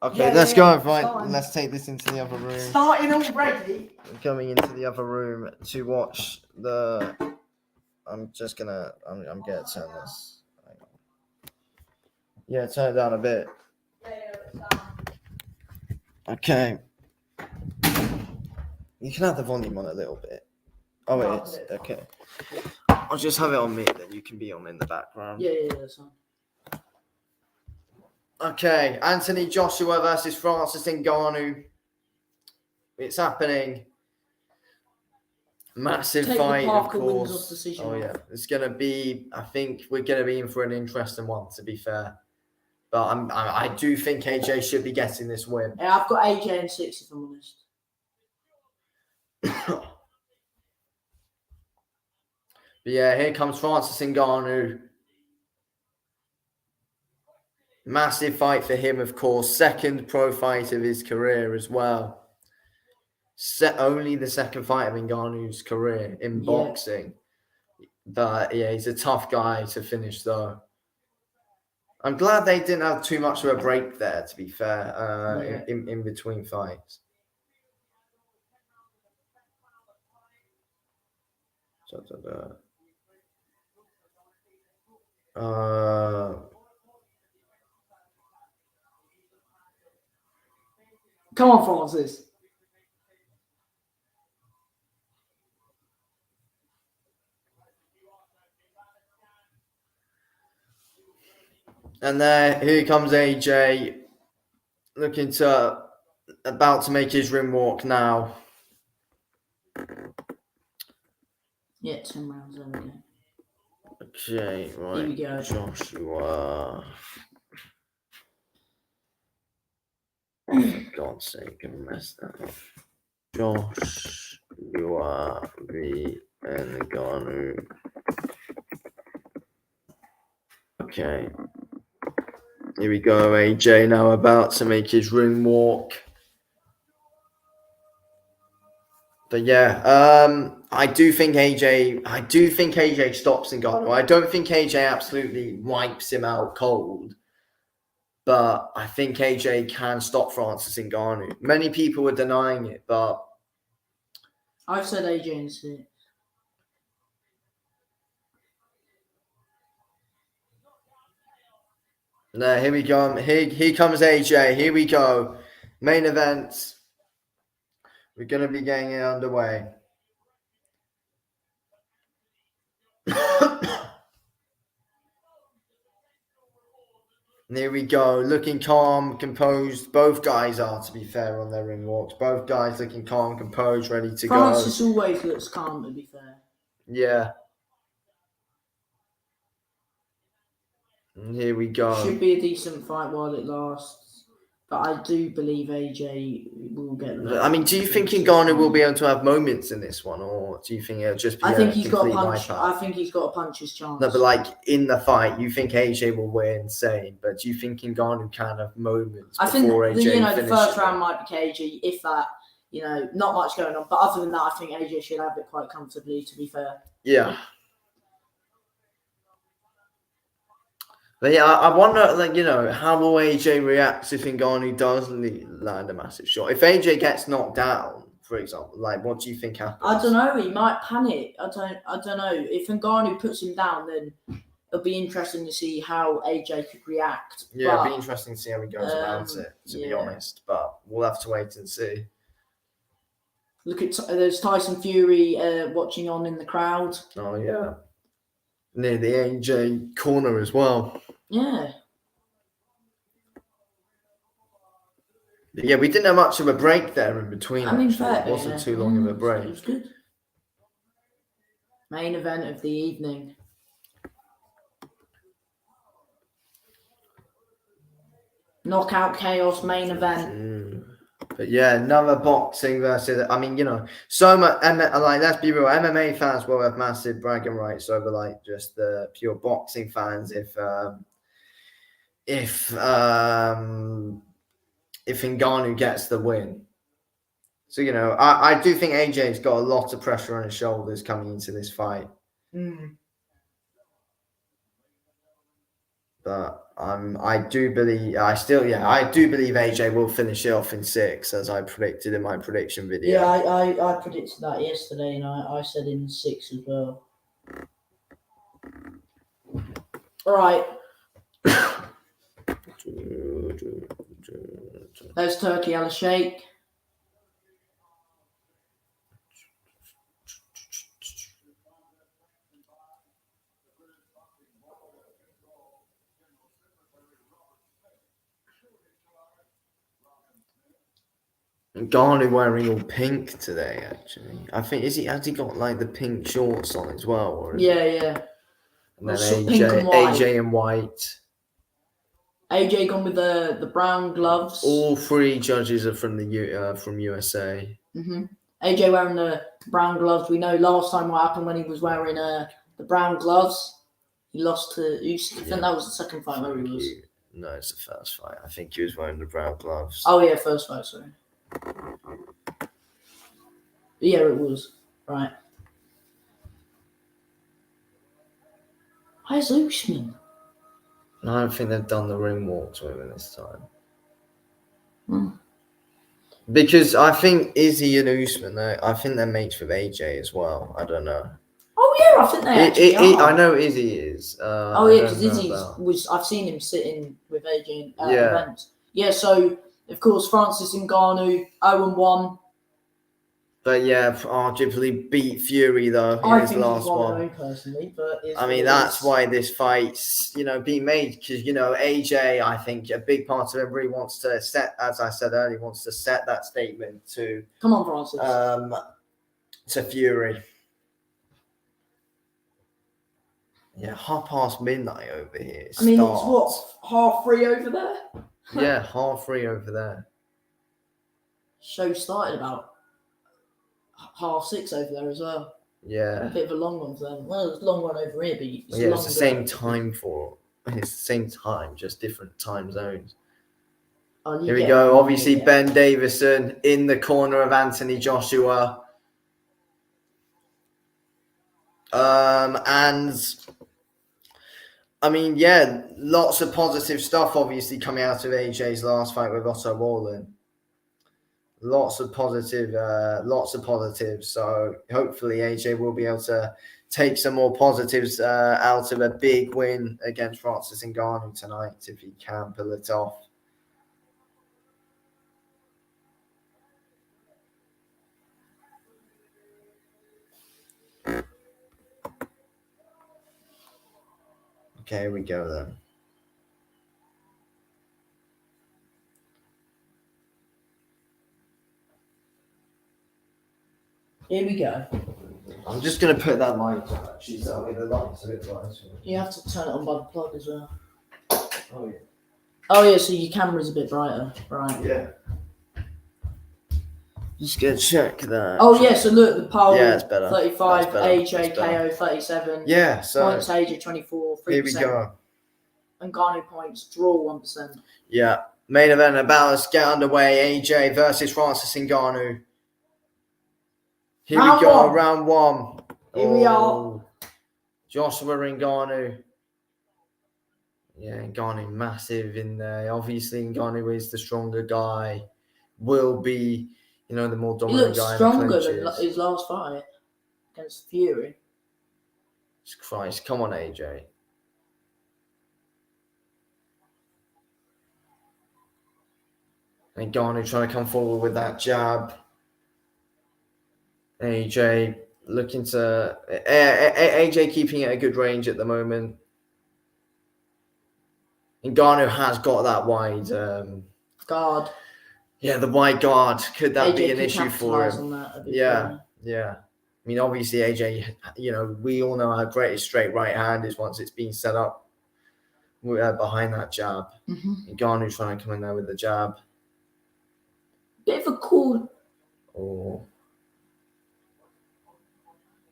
Okay, let's go and find. Let's take this into the other room. Starting already. I'm coming into the other room to watch the. I'm gonna turn this. Hang on. Yeah, turn it down a bit. Okay. You can have the volume on a little bit. Oh, it is. Okay. I'll just have it on me, then you can be on in the background. Yeah, that's fine. Okay, Anthony Joshua versus Francis Ngannou. It's happening. Massive fight, of course. Oh yeah, it's gonna be. I think we're gonna be in for an interesting one, to be fair. But I do think AJ should be getting this win. Yeah, I've got AJ in 6, if I'm honest. But yeah, here comes Francis Ngannou. Massive fight for him, of course. Second pro fight of his career as well. Only the second fight of Ngannou's career in boxing. But yeah, he's a tough guy to finish, though. I'm glad they didn't have too much of a break there, to be fair, in between fights. Come on, Francis. And here comes AJ, about to make his ring walk now. Yeah, 10 rounds, there we go. Okay, right. Here we go. Joshua. For God's sake, I messed that up. Joshua v. Ngannou. Okay. Here we go, AJ now about to make his ring walk. But yeah, I do think AJ stops Ngannou. I don't think AJ absolutely wipes him out cold. But I think AJ can stop Francis Ngannou. Many people are denying it, but I've said AJ in 6. No, here we go. Here comes AJ. Here we go. Main event. We're going to be getting it underway. And here we go, looking calm, composed. Both guys are, to be fair, on their ring walks. Both guys looking calm, composed, ready to Francis always looks calm, to be fair. Yeah. And here we go. Should be a decent fight while it lasts. But I do believe AJ will get there. I mean, do you think Ngannou will be able to have moments in this one, or do you think it'll just be I think he's got a complete punch. wipeout? I think he's got a punch his chance. No, but like in the fight, you think AJ will win, same. But do you think Ngannou can have moments before AJ the first round might be KG, if that. Not much going on. But other than that, I think AJ should have it quite comfortably, to be fair. Yeah. But yeah, I wonder, how will AJ react if Ngannou does land a massive shot? If AJ gets knocked down, for example, what do you think happens? I don't know. He might panic. I don't know. If Ngannou puts him down, then it'll be interesting to see how AJ could react. Yeah, it'll be interesting to see how he goes about it, to be honest. But we'll have to wait and see. Look at there's Tyson Fury watching on in the crowd. Oh yeah, near the AJ corner as well. Yeah. Yeah, we didn't have much of a break there in between. It wasn't too long of a break. It was good. Main event of the evening. Knockout chaos main event. But yeah, another boxing versus. I mean, so much. Let's be real. MMA fans will have massive bragging rights over just the pure boxing fans if Ngannou gets the win. So I do think AJ's got a lot of pressure on his shoulders coming into this fight. But I do believe AJ will finish it off in 6, as I predicted in my prediction video. Yeah, I predicted that yesterday, and I said in 6 as well. All right. There's Turkey Al Sheikh. Ngannou wearing all pink today, actually. I think has he got the pink shorts on as well? Or yeah. And then AJ in white. AJ gone with the brown gloves. All 3 judges are from from USA. AJ wearing the brown gloves. We know last time what happened when he was wearing the brown gloves. He lost to Usyk. I think that was the second fight where he was. No, it's the first fight. I think he was wearing the brown gloves. Oh yeah, first fight. Sorry. Yeah, it was. Right. Where's Usman? I don't think they've done the ring walks with him this time. Because I think Izzy and Usman, I think they're mates with AJ as well. I don't know. Oh yeah, I think they actually are. I know Izzy is. Because Izzy I've seen him sitting with AJ at events. Yeah, so of course Francis Ngannou 0-1. But yeah, arguably beat Fury though in his last one. Personally, but I mean that's why this fight's being made, because AJ, I think a big part of him really wants to set, as I said earlier, wants to set that statement to come on Francis to Fury. Yeah, 3:30 midnight over here. I mean, it's what, 3:30 over there? Yeah, 3:30 over there. Show started about 6:30 over there as well. Yeah. A bit of a long one for them. Well, it's a long one over here, but it's the same time it's the same time, just different time zones. Here we go. Obviously, Ben Davison in the corner of Anthony Joshua. And I mean, yeah, lots of positive stuff obviously coming out of AJ's last fight with Watchalong. Lots of positives. So hopefully AJ will be able to take some more positives out of a big win against Francis Ngannou tonight, if he can pull it off. Okay, here we go then. Here we go. I'm just going to put that light on, actually, so the light's a bit bright. You have to turn it on by the plug as well. Oh, yeah. Oh, yeah, so your camera's a bit brighter. Right. Yeah. Just going to check that. Oh, yeah, so look, the poll, Yeah, it's better. 35, That's better. AJ, KO, 37. Yeah, so Points, AJ, 24, 3%. here we go. And Ngannou points, draw 1%. Yeah. Main event about to get underway. AJ versus Francis Ngannou. Here we go, round one. Here we are. Joshua Ngannou. Yeah, Ngannou massive in there. Obviously, Ngannou is the stronger guy. Will be, the more dominant guy. He looks stronger than his last fight against Fury. Christ, come on, AJ. Ngannou trying to come forward with that jab. AJ looking to AJ keeping it at a good range at the moment. Ngannou has got that wide guard. Yeah, the wide guard. Could that AJ be an issue for him? Yeah. I mean, obviously, AJ, we all know how great his straight right hand is once it's been set up behind that jab. Mm-hmm. Ngannou trying to come in there with the jab. Bit of a cool. Oh.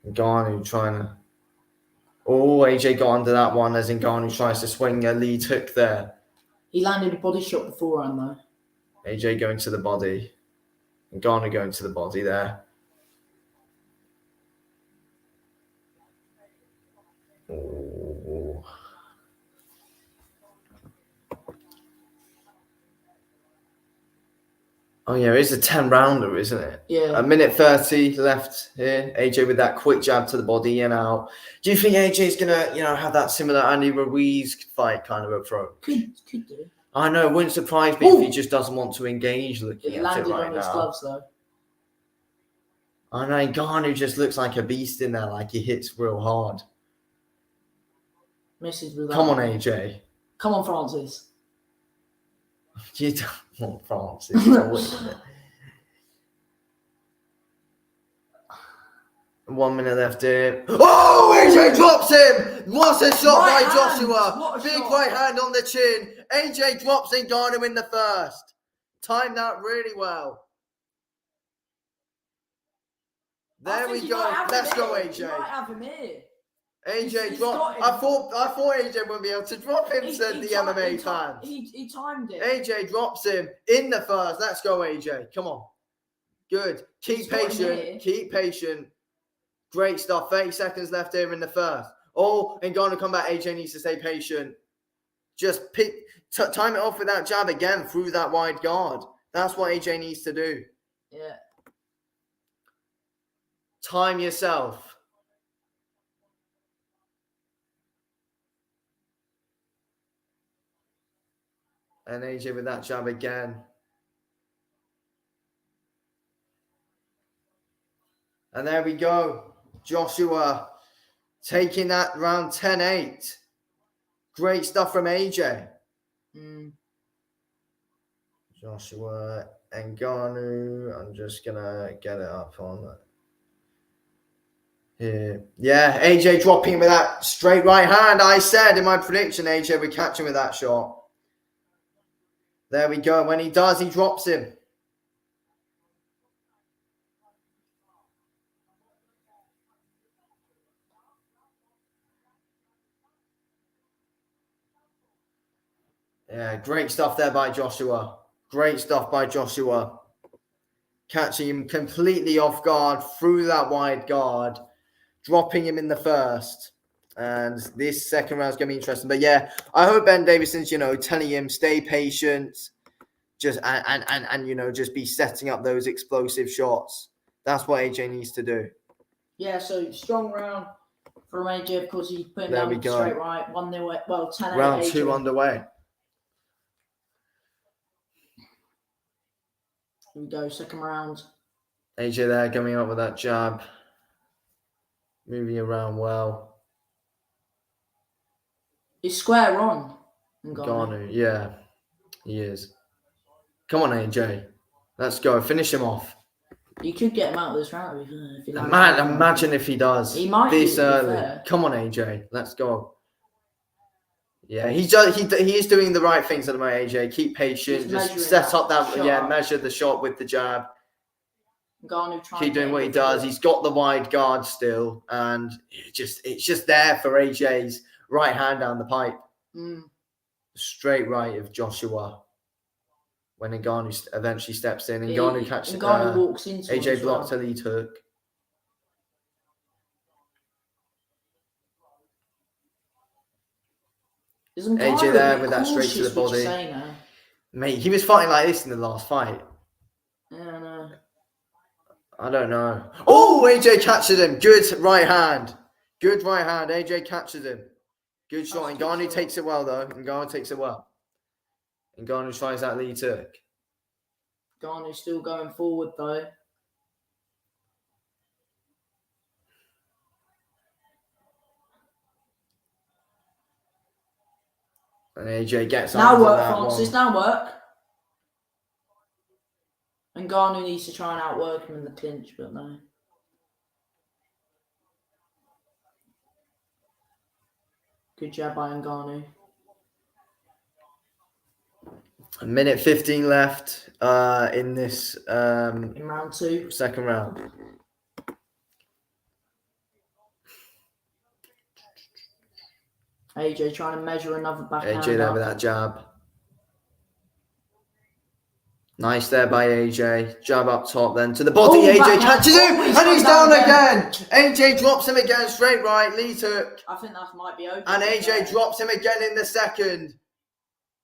Ngannou trying to. Oh, AJ got under that one as Ngannou tries to swing a lead hook there. He landed a body shot beforehand, though. AJ going to the body. Ngannou going to the body there. Oh, yeah, it's a 10-rounder, isn't it? Yeah. 1:30 left here. AJ with that quick jab to the body and out. Do you think AJ's going to, have that similar Andy Ruiz fight kind of approach? Could do. I know. It wouldn't surprise me if he just doesn't want to engage looking at it right now. It landed on his gloves, though. I know. Ngannou just looks like a beast in there, like he hits real hard. Misses with that. Come on, AJ. Come on, Francis. You don't want Francis. 1 minute left here. Oh, AJ drops him! What a shot by Joshua! Big right hand on the chin. AJ drops Ngannou in the first. Timed that really well. There we go. Let's go, AJ. You might have him here. AJ dropped. I thought AJ wouldn't be able to drop him, said the MMA fan. He timed it. AJ drops him in the first. Let's go, AJ. Come on. Good. Keep patient. Keep patient. Great stuff. 30 seconds left here in the first. Oh, Ngannou come back. AJ needs to stay patient. Just time it off with that jab again through that wide guard. That's what AJ needs to do. Yeah. Time yourself. And AJ with that jab again. And there we go. Joshua taking that round 10-8. Great stuff from AJ. Joshua Ngannou. I'm just going to get it up on here. Yeah, AJ dropping with that straight right hand. I said in my prediction, AJ would catch him with that shot. There we go. When he does, he drops him. Yeah, great stuff there by Joshua. Great stuff by Joshua. Catching him completely off guard through that wide guard. Dropping him in the first. And this second round is going to be interesting. But yeah, I hope Ben Davison's, telling him stay patient. Just and just be setting up those explosive shots. That's what AJ needs to do. Yeah, so strong round from AJ. Of course, he's putting down straight right. 1-0. Well, 10-8. Round AJ. 2 underway. Here we go, second round. AJ there coming up with that jab. Moving around well. He's square on. Ngannou, yeah. He is. Come on, AJ. Let's go. Finish him off. He could get him out of this round if he Imagine if he does. He might this do, early. Come on, AJ. Let's go. Yeah, he is doing the right things at the moment, AJ. Keep patient. Just set up that. Yeah, measure the shot with the jab. Keep doing what he does. He's got the wide guard still, and it's just there for AJ's right hand down the pipe. Straight right of Joshua. When Ngannou eventually steps in, Ngannou catches. Ngannou walks into AJ blocked a lead hook. AJ there with that straight to the body. Mate, he was fighting like this in the last fight. I don't know. Oh, AJ catches him. Good right hand. Good right hand. AJ catches him. Good shot. Ngannou takes it well, though. Ngannou takes it well. Ngannou tries that lead hook. Ngannou's still going forward, though. And AJ gets now work, that Francis. one. Now work. And Ngannou needs to try and outwork him in the clinch, but no. Good job by Ngannou. A minute 15 left in this in round 2. Second round. AJ trying to measure another backhand. AJ there with that jab. Nice there by AJ. Jab up top then to the body. AJ catches him and he's down again. AJ drops him again. Straight right. Lead hook. I think that might be over. And AJ drops him again in the second.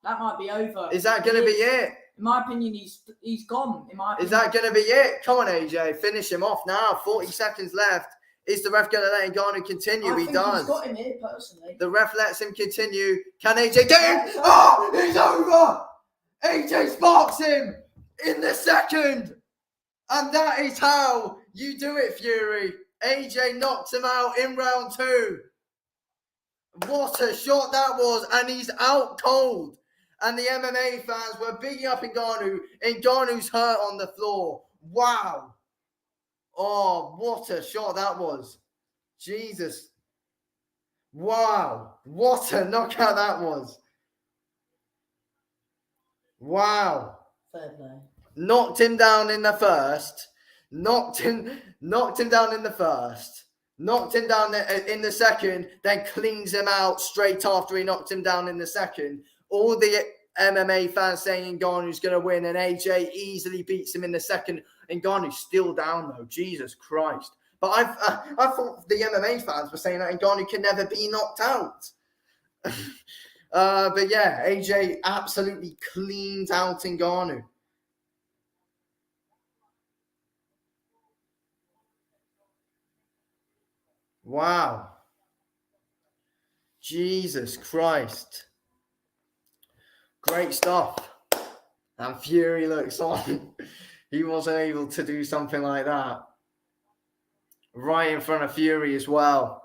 That might be over. Is that going to be it? In my opinion, he's gone. Is that going to be it? Come on, AJ. Finish him off now. 40 seconds left. Is the ref going to let Ngannou continue? He does. He's got him here, personally. The ref lets him continue. Can AJ get him? Oh, he's over. AJ sparks him in the second. And that is how you do it, Fury. AJ knocks him out in round 2. What a shot that was. And he's out cold. And the MMA fans were bigging up Ngannou. Ngannou's hurt on the floor. Wow. Oh, what a shot that was. Jesus. Wow. What a knockout that was. Wow. Fair play. Knocked him down in the first. Knocked him down in the first. Knocked him down in the second. Then cleans him out straight after he knocked him down in the second. All the MMA fans saying Ngannou's going to win, and AJ easily beats him in the second. Ngannou's still down, though. Jesus Christ. But I thought the MMA fans were saying that Ngannou can never be knocked out. But yeah, AJ absolutely cleans out Ngannou. Wow. Jesus Christ. Great stuff. And Fury looks on. He wasn't able to do something like that. Right in front of Fury as well.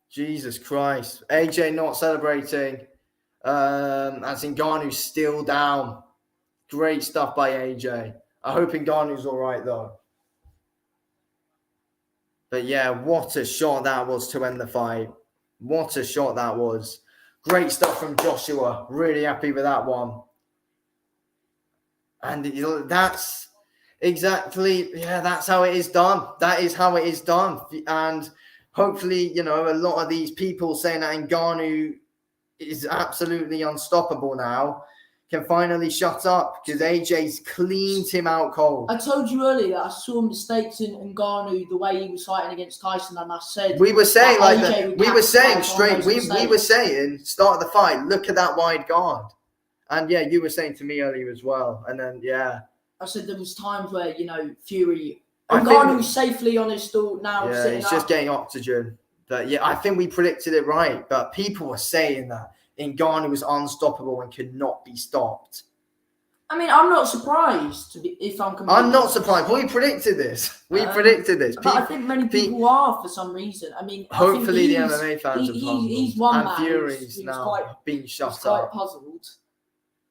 Jesus Christ. AJ not celebrating. As Ngannou's still down. Great stuff by AJ. I hope Ngannou's all right, though. But yeah, what a shot that was to end the fight. What a shot that was. Great stuff from Joshua. Really happy with that one. And that's exactly, that's how it is done. That is how it is done. And hopefully, a lot of these people saying that Ngannou is absolutely unstoppable now can finally shut up, because AJ's cleaned him out cold. I told you earlier that I saw mistakes in Ngannou the way he was fighting against Tyson, and I said we were saying we were saying start of the fight, look at that wide guard. And yeah, you were saying to me earlier as well. And then I said there was times where, Fury Ngannou's safely on his stool now. Yeah, he's just getting oxygen. But yeah, I think we predicted it right. But people were saying that Ngannou was unstoppable and could not be stopped. I mean, I'm not surprised, if I'm completely I'm not surprised. We predicted this. Predicted this. But I think many people are for some reason. I mean, hopefully the MMA fans have he's one man Fury's now being shut up. Quite puzzled.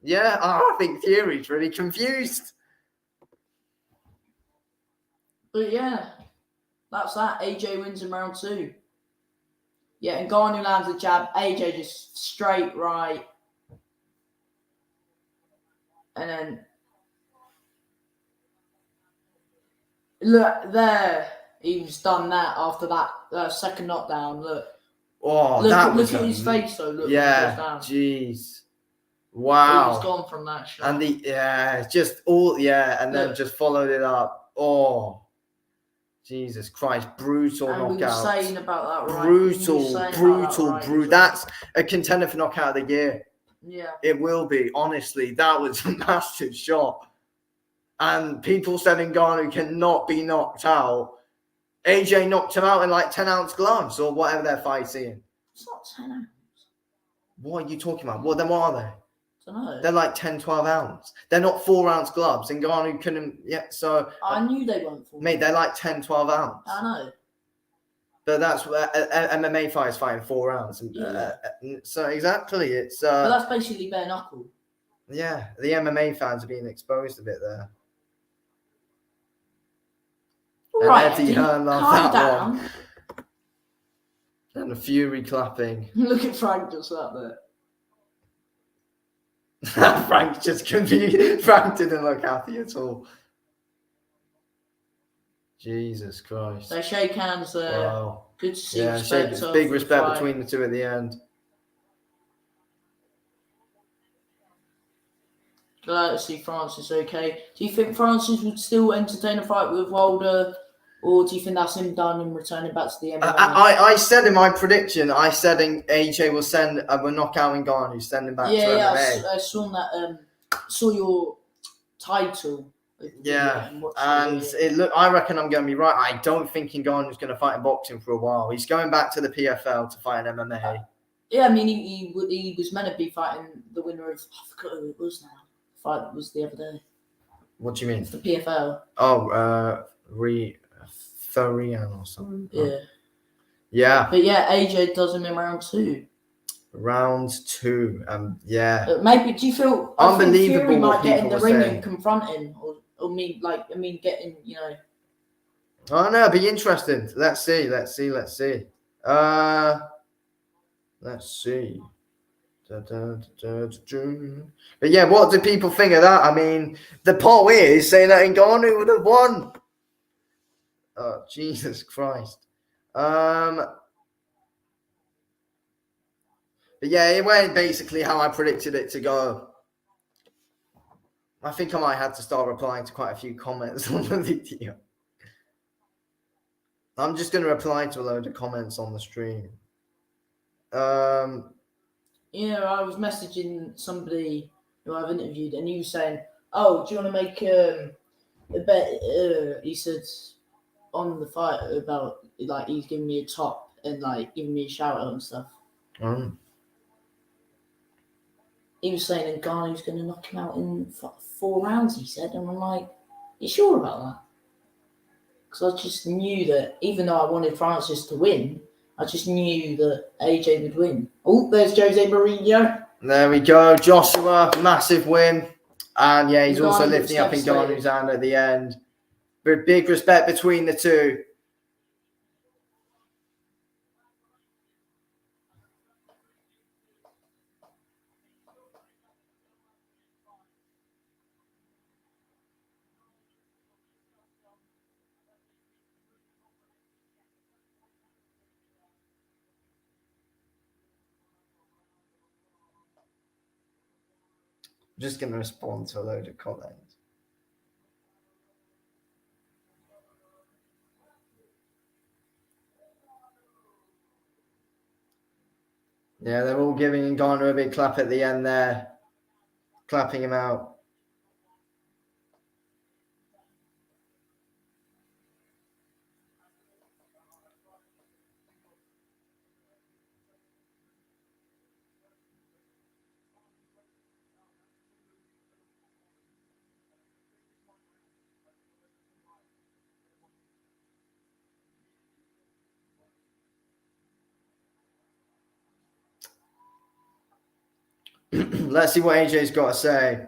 Yeah, I think Fury's really confused. But yeah, that's that. AJ wins in round 2. Yeah, and Ngannou lands a jab. AJ just straight right. And then look there. He's done that after that second knockdown. Look. Oh, Look was at his face though. Look, yeah, jeez, wow. He's gone from that shot. And and then just followed it up. Oh, Jesus Christ, brutal and knockout. We were saying about that, right? Brutal. That's a contender for knockout of the year. Yeah, it will be. Honestly, that was a massive shot. And people said Ngannou cannot be knocked out. AJ knocked him out in like 10-ounce gloves or whatever they're fighting. It's not 10 ounce. What are you talking about? Well, then what are they? I don't know. They're like 10, 12 ounce. They're not 4-ounce gloves. Ngannou couldn't. Yeah, so. I knew they weren't 4. Mate, they're like 10, 12 ounce. I know. But that's where MMA fighters fighting 4 ounce. So exactly, it's. But that's basically bare knuckle. Yeah, the MMA fans are being exposed a bit there. Right, Eddie Hearn loved that one. Down. And the Fury clapping. Look at Frank just out there. Frank just confused. Frank didn't look happy at all. Jesus Christ. They shake hands there. Wow. Good to see respect. Big respect between the two at the end. Glad to see Francis okay. Do you think Francis would still entertain a fight with Wilder? Or do you think that's him done and returning back to the MMA? I said in my prediction, I said AJ will knock out Ngannou, send him back to MMA. I saw that. Saw your title. Yeah, and I reckon I'm going to be right. I don't think Ngannou's going to fight in boxing for a while. He's going back to the PFL to fight in MMA. Yeah, I mean he was meant to be fighting the winner of I forgot who it was now. Fight was the other day. What do you mean? It's the PFL. Oh, Thurian or something. Yeah. Yeah. But yeah, AJ does him in round 2. Round 2. Yeah. Maybe do you feel unbelievable? Fury might get in the ring saying. And confront him, or getting Oh no, it'd be interesting. Let's see. Let's see. But yeah, what do people think of that? I mean, the poll is saying that Ngannou would have won. Oh, Jesus Christ. But yeah, it went basically how I predicted it to go. I think I might have to start replying to quite a few comments on the video. I'm just going to reply to a load of comments on the stream. Yeah, I was messaging somebody who I've interviewed, and he was saying, "Oh, do you want to make a bet?" He said on the fight about like he's giving me a top and like giving me a shout out and stuff. He was saying Ngannou's going to knock him out in 4 rounds. He said, and I'm like, "You sure about that?" Because I just knew that even though I wanted Francis to win, I just knew that AJ would win. Oh, there's Jose Mourinho. There we go. Joshua, massive win. And yeah, he's also lifting up Ngannou's hand at the end. But big respect between the two. I'm just going to respond to a load of comments. Yeah, they're all giving Ngannou a big clap at the end there. Clapping him out. Let's see what AJ's got to say.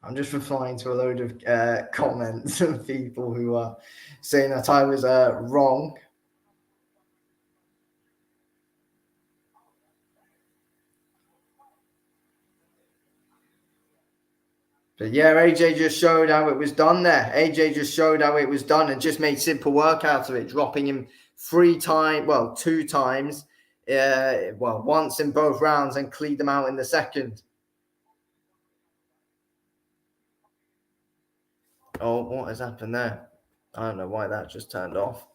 I'm just replying to a load of comments of people who are saying that I was wrong. But yeah, AJ just showed how it was done there. AJ just showed how it was done and just made simple work out of it, dropping him 2 times, once in both rounds and cleared them out in the second. Oh, what has happened there? I don't know why that just turned off.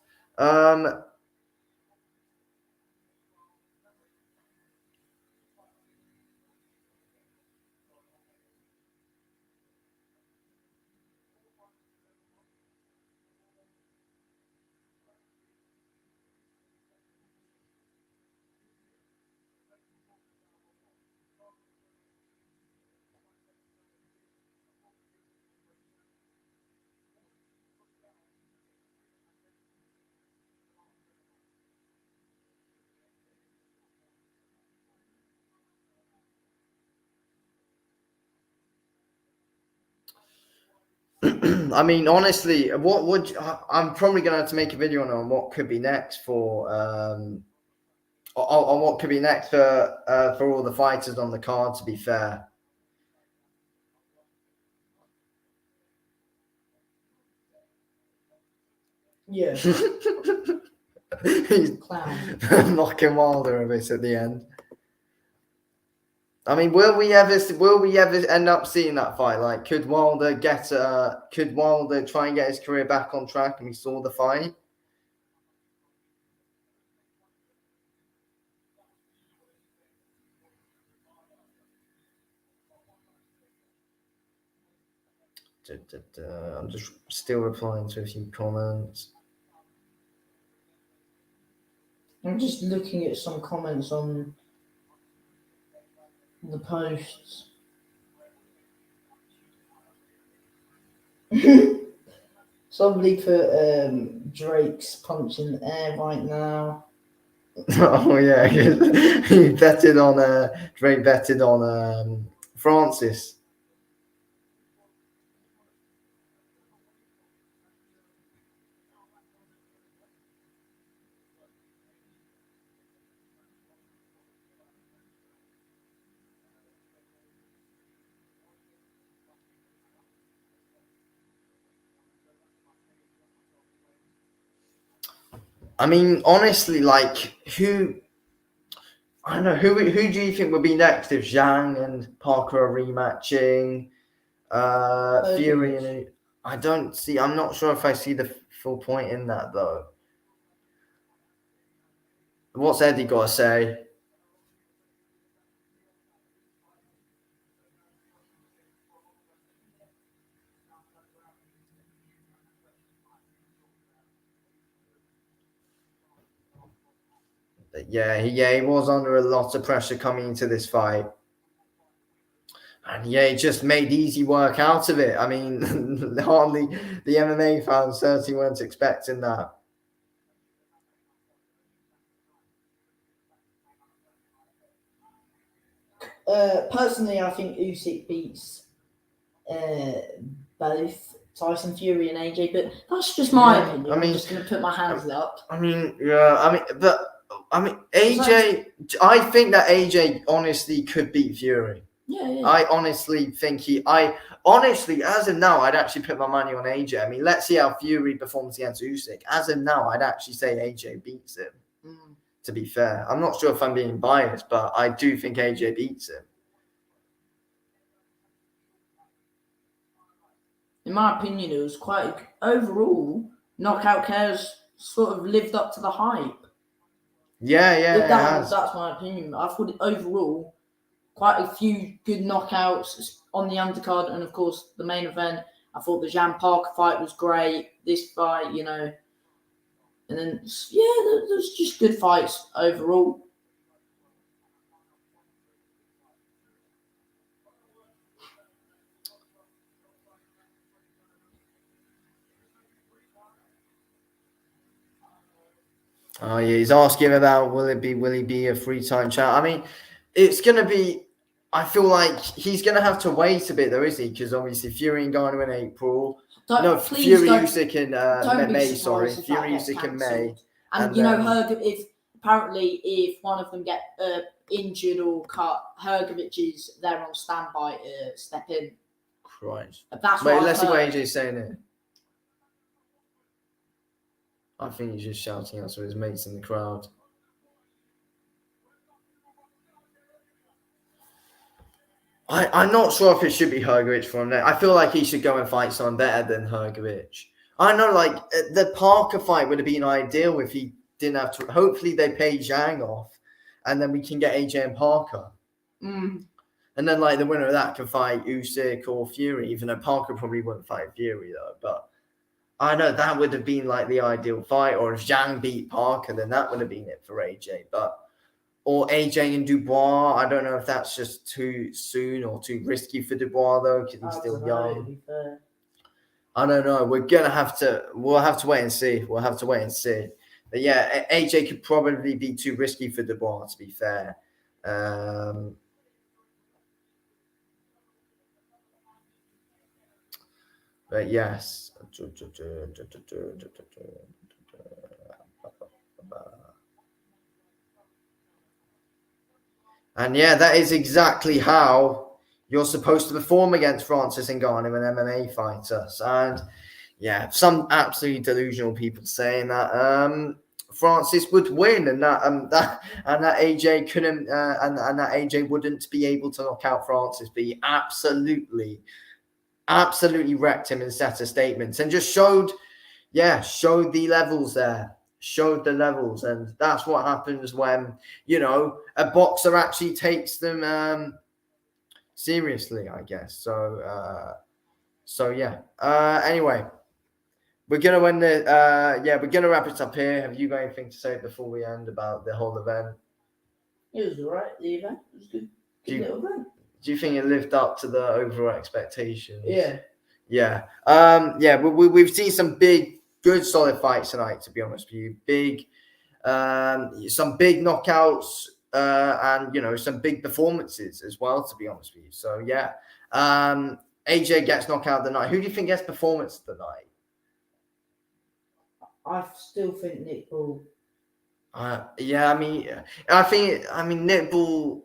I mean, honestly, I'm probably going to have to make a video on what could be next for on what could be next for all the fighters on the card. To be fair, Yeah. he's Clown. knocking Wilder a bit at the end. I mean, will we ever end up seeing that fight? Like, could Wilder try and get his career back on track? And we saw the fight. I'm just still replying to a few comments. I'm just looking at some comments on the posts. Somebody put Drake's punch in the air right now. Oh yeah, he betted on Drake betted on Francis. I mean, honestly, like I don't know who do you think would be next if Jang and Parker are rematching? Fury and I'm not sure if I see the full point in that though. What's Eddie got to say? Yeah, he was under a lot of pressure coming into this fight. And yeah, he just made easy work out of it. I mean, hardly the MMA fans certainly weren't expecting that. Personally, I think Usyk beats both Tyson Fury and AJ, but that's just my opinion. I'm just going to put my hands up. I mean, AJ. I think that AJ honestly could beat Fury. Yeah. I honestly think as of now, I'd actually put my money on AJ. I mean, let's see how Fury performs against Usyk. As of now, I'd actually say AJ beats him. To be fair, I'm not sure if I'm being biased, but I do think AJ beats him. In my opinion, it was quite overall knockout cares sort of lived up to the hype. Yeah. That's my opinion. I thought overall quite a few good knockouts on the undercard, and of course the main event. I thought the Jang Parker fight was great. This fight, and then there's just good fights overall. Oh yeah, he's asking about will he be a 3-time champ? I mean, it's gonna be. I feel like he's going to have to wait a bit, though, isn't he? Because obviously Fury and Ngannou in April. Fury Usyk in May. Sorry, Fury Usyk in May. And you know, apparently if one of them get injured or cut, Hrgovic is there on standby to step in. Christ. That's Wait, what let's see what I've heard. AJ's saying here. I think he's just shouting out to his mates in the crowd. I'm not sure if it should be Hrgovic for him. I feel like he should go and fight someone better than Hrgovic. I know, like, the Parker fight would have been ideal if he didn't have to. Hopefully, they pay Jang off, and then we can get AJ and Parker. Mm. And then, like, the winner of that can fight Usyk or Fury, even though Parker probably wouldn't fight Fury, though. But I know that would have been, like, the ideal fight. Or if Jang beat Parker, then that would have been it for AJ. Or AJ and Dubois. I don't know if that's just too soon or too risky for Dubois, though, because he's still young. I don't know. We'll have to wait and see. But yeah, AJ could probably be too risky for Dubois, to be fair. But yes. And yeah, that is exactly how you're supposed to perform against Francis Ngannou, an MMA fighter. And yeah, some absolutely delusional people saying that Francis would win, and that AJ couldn't, and that AJ wouldn't be able to knock out Francis, but he absolutely wrecked him in set of statements and just showed the levels there. Showed the levels, and that's what happens when, you know, a boxer actually takes them seriously, I guess. So yeah. Anyway, we're gonna end we're gonna wrap it up here. Have you got anything to say before we end about the whole event? It was alright. The event was good. Little event. Do you think it lived up to the overall expectations? Yeah. Yeah. We've seen some good solid fights tonight, to be honest with you. Some big knockouts, and, you know, some big performances as well, to be honest with you. So yeah. AJ gets knocked out of the night. Who do you think gets performance of the night? I still think Nick Bull. Nick Bull.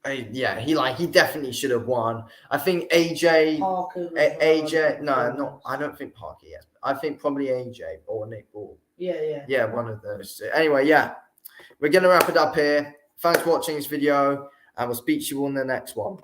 He definitely should have won. I think AJ. Parker. I don't think Parker. Yes, I think probably AJ or Nick Bull. Yeah. Yeah, one of those two. Anyway, yeah, we're gonna wrap it up here. Thanks for watching this video, and we'll speak to you on the next one.